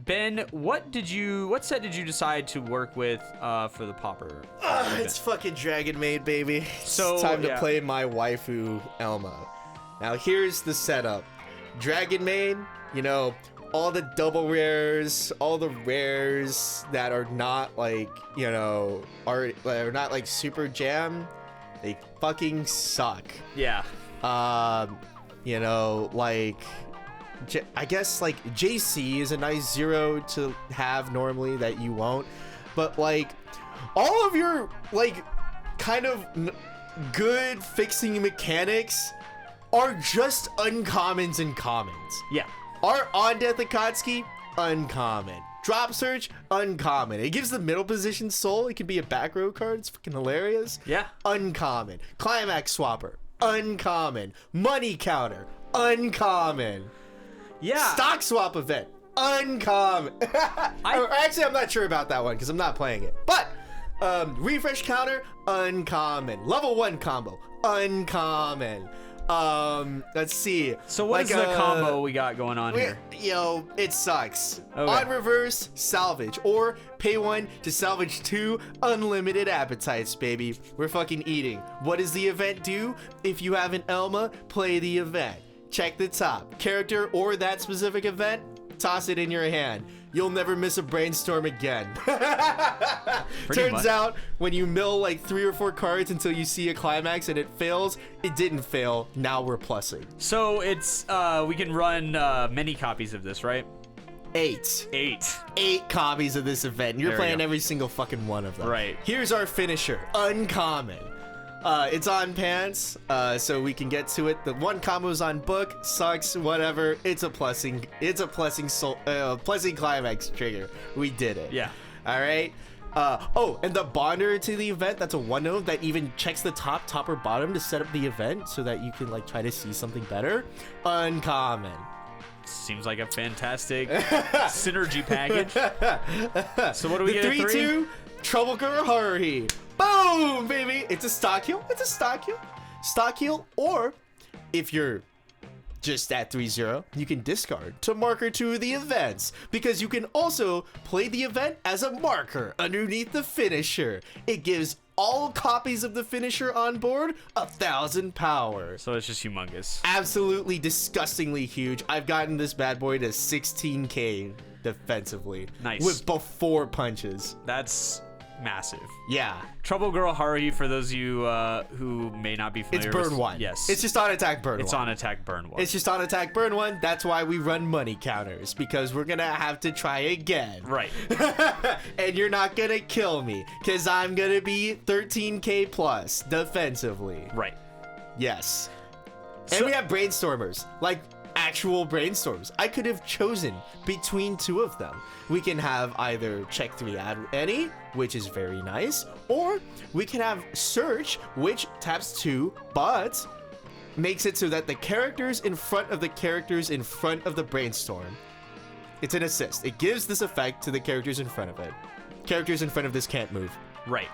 Ben, what set did you decide to work with for the Pauper? It's fucking Dragon Maid, baby. So, It's time to yeah. play my waifu, Elma. Now, here's the setup. Dragon Maid, you know, all the double rares, all the rares that are not like, you know, are not like super jam, they fucking suck. Yeah. You know, like, I guess like JC is a nice 0 to have normally that you won't, but like all of your like kind of good fixing mechanics are just uncommons and commons. Yeah. Our On Death Akatsuki, uncommon. Drop Search, uncommon. It gives the middle position soul. It can be a back row card. It's fucking hilarious. Yeah. Uncommon. Climax Swapper, uncommon. Money Counter, uncommon. Yeah. Stock Swap Event, uncommon. Actually, I'm not sure about that one because I'm not playing it. But Refresh Counter, uncommon. Level 1 combo, uncommon. Let's see. So what's the combo we got going on here? Yo, it sucks. Okay. On reverse, salvage, or pay 1 to salvage 2 unlimited appetites, baby. We're fucking eating. What does the event do? If you have an Elma, play the event. Check the top. Character or that specific event, toss it in your hand. You'll never miss a brainstorm again. Turns out, when you mill like 3 or 4 cards until you see a climax and it fails, it didn't fail. Now we're plussing. So it's we can run many copies of this, right? 8. 8 copies of this event. You're There we playing go. every single fucking one of them. Right. Here's our finisher. Uncommon. It's on pants, so we can get to it. The one combo's on book. Sucks. Whatever. It's a plussing. It's a plussing climax trigger. We did it. Yeah. All right. Oh, and the bonder to the event. That's a 1/0 that even checks the top or bottom to set up the event so that you can like try to see something better. Uncommon. Seems like a fantastic synergy package. So what do we The get at 3? 3/2 Trouble Girl Haruhi. Boom, baby. It's a stock heal. It's a stock heal. Stock heal, or if you're just at 3/0, you can discard to marker 2 of the events, because you can also play the event as a marker underneath the finisher. It gives all copies of the finisher on board 1,000 power. So it's just humongous. Absolutely disgustingly huge. I've gotten this bad boy to 16k defensively. Nice. With before punches. That's massive. Yeah. Trouble Girl Haruhi, for those of you who may not be It's familiar burn with, 1. Yes. It's just on attack burn 1. It's on attack burn 1. It's just on attack burn 1. That's why we run money counters, because we're gonna have to try again. Right. And you're not gonna kill me, because I'm gonna be 13k plus defensively. Right. Yes. And So- we have brainstormers, like actual brainstorms. I could have chosen between 2 of them. We can have either check 3 add any, which is very nice, or we can have search, which taps 2, but makes it so that the characters in front of the characters in front of the brainstorm, it's an assist. It gives this effect to the characters in front of it. Characters in front of this can't move. Right.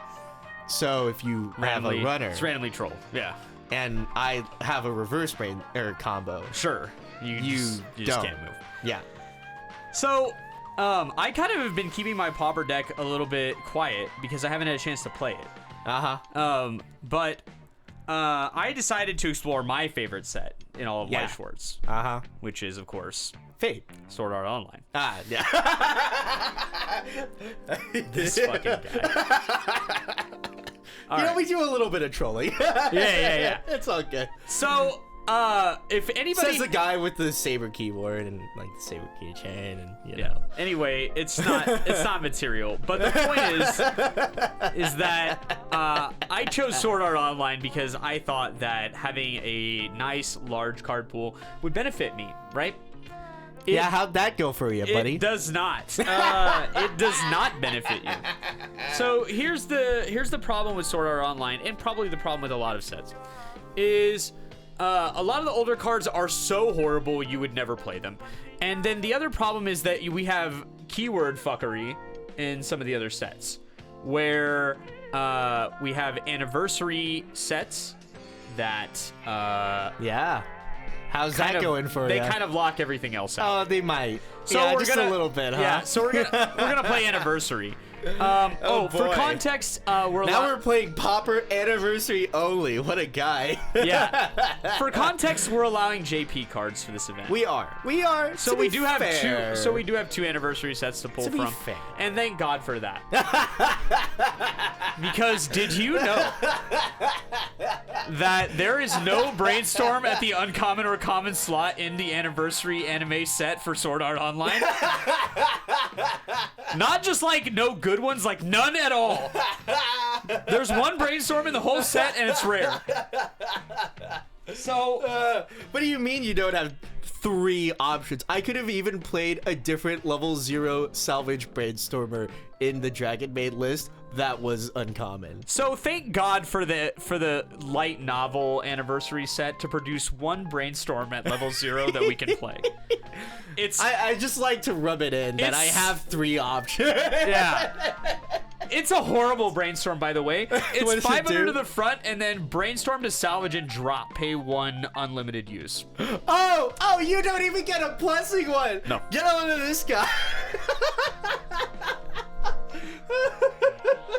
So if you have a runner It's randomly troll. Yeah. and I have a reverse brain combo, Sure. You just don't. can't move. yeah. So, I kind of have been keeping my Pauper deck a little bit quiet because I haven't had a chance to play it. But I decided to explore my favorite set in all of Yeah. Weiss Schwarz, which is, of course, Fate. Sword Art Online. Yeah. This fucking guy. All You know, right. we do a little bit of trolling. Yeah. It's all good. So, if anybody Says the guy with the saber keyboard and like the saber keychain and you Yeah. know. Anyway, it's not material. But the point is that I chose Sword Art Online because I thought that having a nice large card pool would benefit me, right? Yeah, how'd that go for you, buddy? It does not. It does not benefit you. So here's the problem with Sword Art Online, and probably the problem with a lot of sets, is a lot of the older cards are so horrible you would never play them. And then the other problem is that we have keyword fuckery in some of the other sets, where we have anniversary sets that Yeah. How's that going for They you? kind of lock everything else out. Oh, they might. So yeah, we're just gonna, a little bit, huh? Yeah, so we're gonna play Anniversary. For boy. context, we're playing Pauper Anniversary only. What a guy. Yeah. For context, we're allowing JP cards for this event. We are. So we do have two. So we do have 2 anniversary sets to pull To be from, fair. and thank God for that. Because did you know that there is no brainstorm at the uncommon or common slot in the anniversary anime set for Sword Art Online? Not just like no good ones, like none at all. There's one brainstorm in the whole set, and it's rare. So, what do you mean you don't have 3 options? I could have even played a different level 0 salvage brainstormer in the Dragon Maid list that was uncommon. So thank God for the light novel anniversary set to produce one brainstorm at level 0 that we can play. I just like to rub it in that I have 3 options. Yeah. It's a horrible brainstorm, by the way. It's 500 to the front, and then brainstorm to salvage and drop. Pay 1 unlimited use. Oh, you don't even get a plussing one. No. Get on to this guy.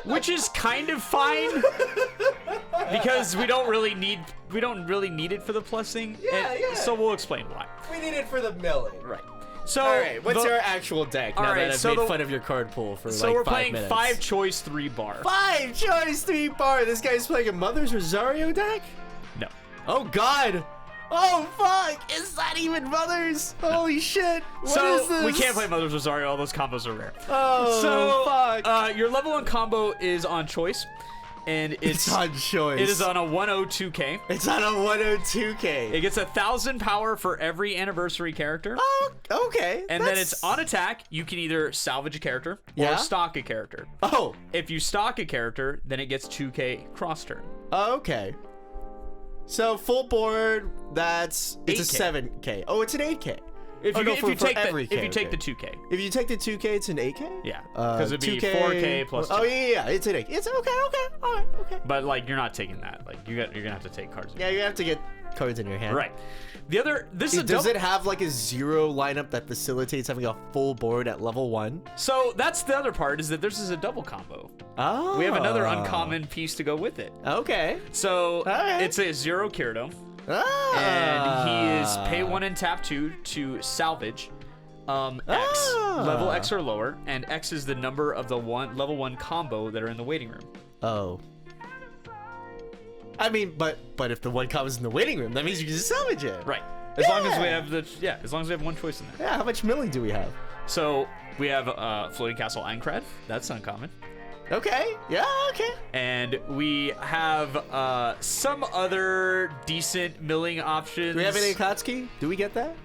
Which is kind of fine because we don't really need it for the plussing. Yeah. So we'll explain why. We need it for the milling. Right. So all right, what's your actual deck now that I've made fun of your card pool for so like we're 5 playing minutes? 5 choice 3 bar. 5 choice 3 bar. This guy's playing a Mother's Rosario deck? No. Oh God. Oh fuck. Is that even Mother's? Holy shit. What is this? We can't play Mother's Rosario. All those combos are rare. Oh fuck. Your level 1 combo is on choice, and It's on choice. It is on a 102K. It's on a 102K. It gets 1,000 power for every anniversary character. Oh, okay. And then it's on attack. You can either salvage a character or stock a character. Oh. If you stock a character, then it gets 2K cross turn. Okay. So full board, it's 8K. a 7K. Oh, it's an 8K. If you take the 2K. If you take the 2K, it's an 8K? Yeah. Because it'd be 2K 4K plus 2. Oh, yeah. It's an 8K. It's okay. All right. Okay. But like you're not taking that. Like you're gonna have to take cards. Yeah, you have to get cards in your hand. Right. The other Does it have like a 0 lineup that facilitates having a full board at level 1? So that's the other part is that this is a double combo. Oh. We have another uncommon piece to go with it. Okay. So right. it's a 0 Kirito. Ah. And he is pay 1 and tap 2 to salvage X. Level X or lower. And X is the number of the level 1 combo that are in the waiting room. Oh. I mean, but if the one comes in the waiting room, that means you can just salvage it. Right. As long as we have one choice in there. Yeah, how much milling do we have? So we have Floating Castle Aincrad. That's uncommon. Okay. Yeah, okay. And we have some other decent milling options. Do we have any Akatsuki? Do we get that?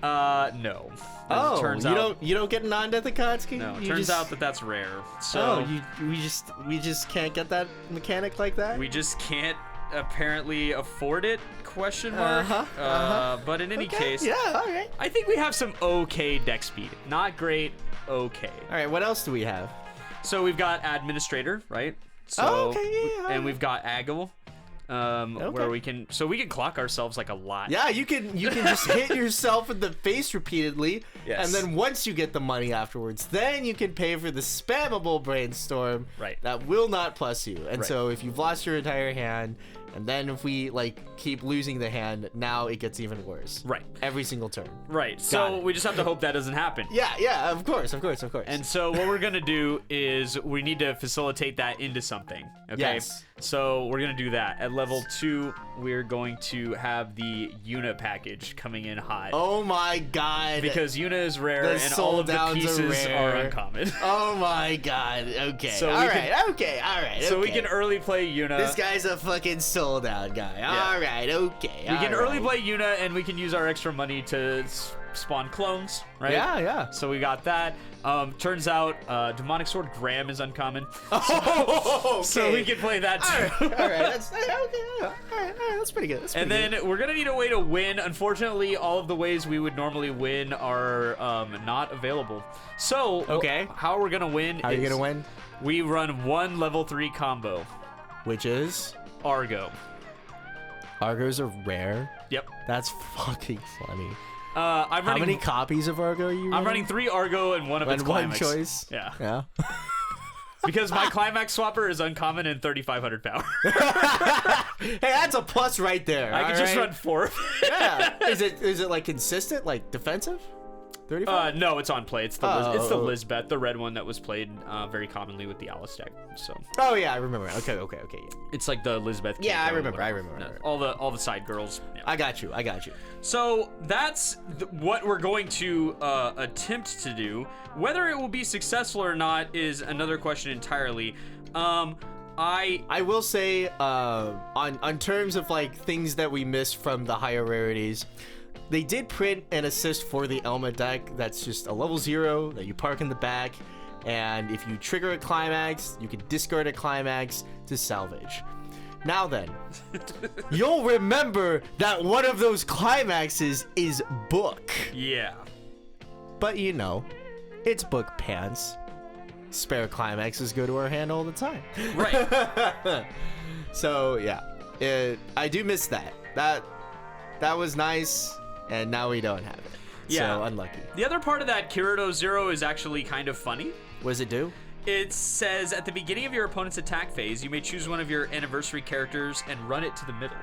No. Oh, turns out you don't get an on-death Akatsuki? No, it You turns just- out that that's rare. So we just can't get that mechanic like that? we just can't apparently afford it, question mark. But in any case, Yeah, all right. I think we have some okay deck speed. Not great, okay. All right, what else do we have? So we've got Administrator, right? So, Oh, okay, yeah. And we've got Aggle, where we can clock ourselves like a lot. Yeah, you can just hit yourself in the face repeatedly, Yes. and then once you get the money afterwards, then you can pay for the spammable brainstorm Right. that will not plus you. And Right. so if you've lost your entire hand, and then if we like keep losing the hand, now it gets even worse. Right. Every single turn. Right. Got So it. we just have to hope that doesn't happen. Yeah, of course. And so what we're gonna do is we need to facilitate that into something. Okay. Yes. So we're gonna do that. At level 2, we're going to have the Yuna package coming in hot. Oh my god. Because Yuna is rare The and all of the soul downs are pieces rare. are uncommon. Oh my god. Okay. So all we right. can- Okay. So we can early play Yuna. This guy's a fucking sold out guy. All right. Okay. We can early play Yuna, and we can use our extra money to spawn clones, right? Yeah. So we got that. Turns out Demonic Sword Graham is uncommon. Oh, okay. So we can play that too. All right. That's okay. All right. That's pretty good. And then we're gonna need a way to win. Unfortunately, all of the ways we would normally win are not available. So Okay. how we're gonna win? How are you gonna win? We run one level 3 combo, Which is Argo. Argos are rare? Yep. That's fucking funny. I'm running, How many copies of Argo are you running? I'm running 3 Argo and 1 of its climax. One choice? Yeah. Yeah. Because my climax swapper is uncommon and 3,500 power. Hey, that's a plus right there. I can just run 4. Yeah. Is it like consistent, like defensive? 35? No, it's on play. It's the Lisbeth, the red one that was played very commonly with the Alice deck. So. Oh yeah, I remember. Okay. Yeah. It's like the Lisbeth. Yeah, I remember. No, all the side girls. Yeah. I got you. So that's what we're going to attempt to do. Whether it will be successful or not is another question entirely. I will say on terms of like things that we missed from the higher rarities. They did print an assist for the Elma deck that's just a level 0 that you park in the back, and if you trigger a climax, you can discard a climax to salvage. Now then, you'll remember that one of those climaxes is book. Yeah. But you know, it's book pants. Spare climaxes go to our hand all the time. Right. So yeah, I do miss that. That was nice. And now we don't have it. Yeah. So unlucky. The other part of that Kirito Zero is actually kind of funny. What does it do? It says, at the beginning of your opponent's attack phase, you may choose one of your anniversary characters and run it to the middle.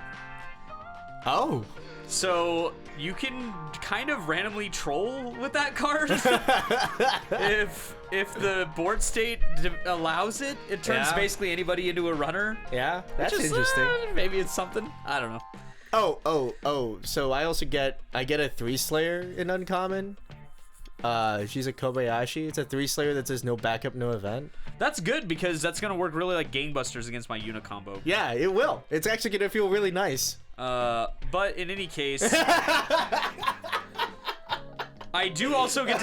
Oh. So you can kind of randomly troll with that card. If the board state allows it, it turns basically anybody into a runner. Yeah, that's interesting. Maybe it's something. I don't know. Oh. So I get a 3 Slayer in uncommon. She's a Kobayashi. It's a 3 Slayer that says no backup, no event. That's good because that's gonna work really like gangbusters against my Unicombo. Yeah, it will. It's actually gonna feel really nice. But in any case, I do also get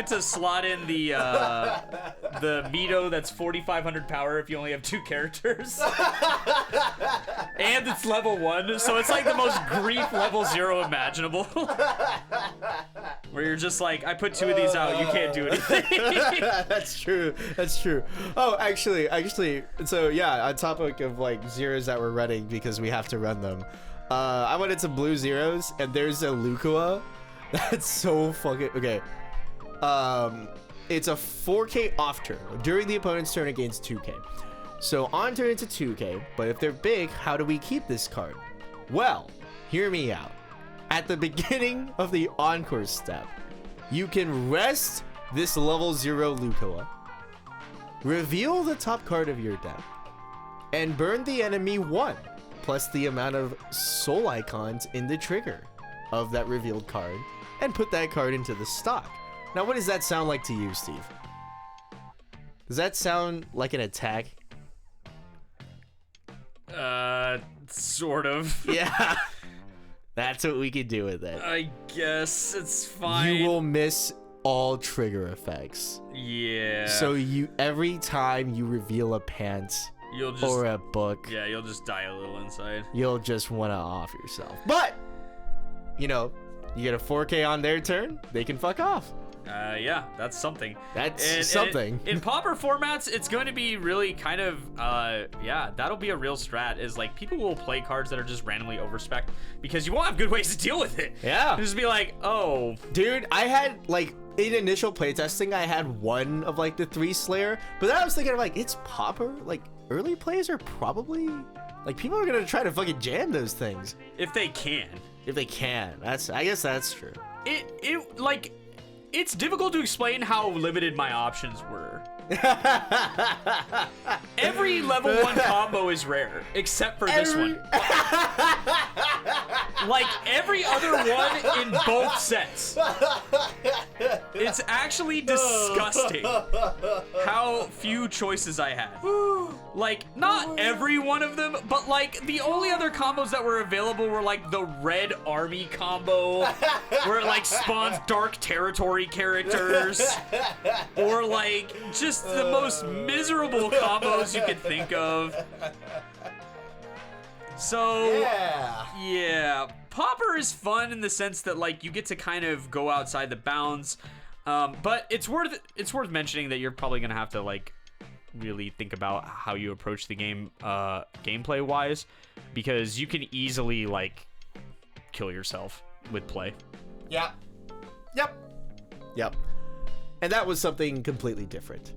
to slot in the Mito that's 4,500 power if you only have 2 characters. And it's level 1, so it's like the most grief level 0 imaginable. Where you're just like, I put 2 of these out, you can't do anything. That's true. Oh, actually, so yeah, on topic of like zeros that we're running because we have to run them. I went into blue zeros and there's a Lukua. That's so fucking okay. It's a 4K off turn. During the opponent's turn, it gains 2K. So on turn it's a 2K, but if they're big, how do we keep this card? Well, hear me out. At the beginning of the Encore step, you can rest this level 0 Lukua, reveal the top card of your deck, and burn the enemy 1, plus the amount of soul icons in the trigger of that revealed card, and put that card into the stock. Now, what does that sound like to you, Steve? Does that sound like an attack? Sort of. Yeah. That's what we could do with it. I guess it's fine. You will miss all trigger effects. Yeah. So every time you reveal a pants or a book, you'll just die a little inside. You'll just want to off yourself. But, you know, you get a 4K on their turn, they can fuck off. Yeah, that's something. That's something. In Pauper formats, it's going to be really kind of, that'll be a real strat, is like people will play cards that are just randomly overspec because you won't have good ways to deal with it. Yeah. Just be like, oh. Dude, I had, like, in initial playtesting, I had one of, like, the 3 Slayer, but then I was thinking, like, it's Pauper? Like, early plays are probably, like, people are going to try to fucking jam those things. If they can. If they can. I guess that's true. It's difficult to explain how limited my options were. Every level 1 combo is rare, except for this one. Like every other one in both sets. It's actually disgusting how few choices I had. Like, not every one of them, but like the only other combos that were available were like the red army combo, where it like spawns dark territory characters, or like just the most miserable combos you could think of. So yeah, Pauper is fun in the sense that like you get to kind of go outside the bounds, but it's worth mentioning that you're probably gonna have to like really think about how you approach the game gameplay wise, because you can easily like kill yourself with play. Yep. And that was something completely different.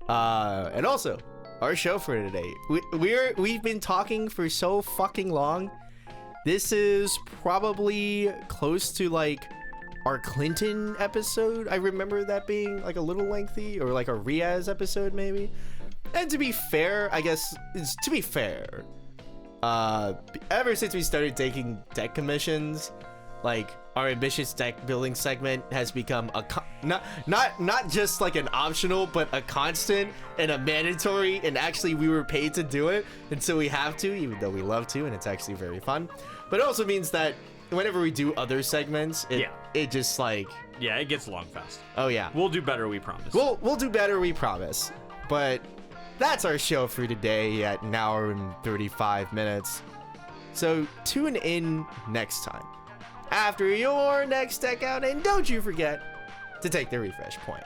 And also, our show for today. We've been talking for so fucking long. This is probably close to like our Clinton episode. I remember that being like a little lengthy, or like a Riaz episode maybe. And to be fair, I guess, ever since we started taking deck commissions, like our ambitious deck building segment has become not just like an optional, but a constant and a mandatory, and actually we were paid to do it, and so we have to, even though we love to, and it's actually very fun. But it also means that whenever we do other segments, it just like, yeah, it gets long fast. Oh yeah, we'll do better, we promise. We'll do better, we promise. But that's our show for today at an hour and 35 minutes. So tune in next time after your next deck out, and don't you forget to take the refresh point.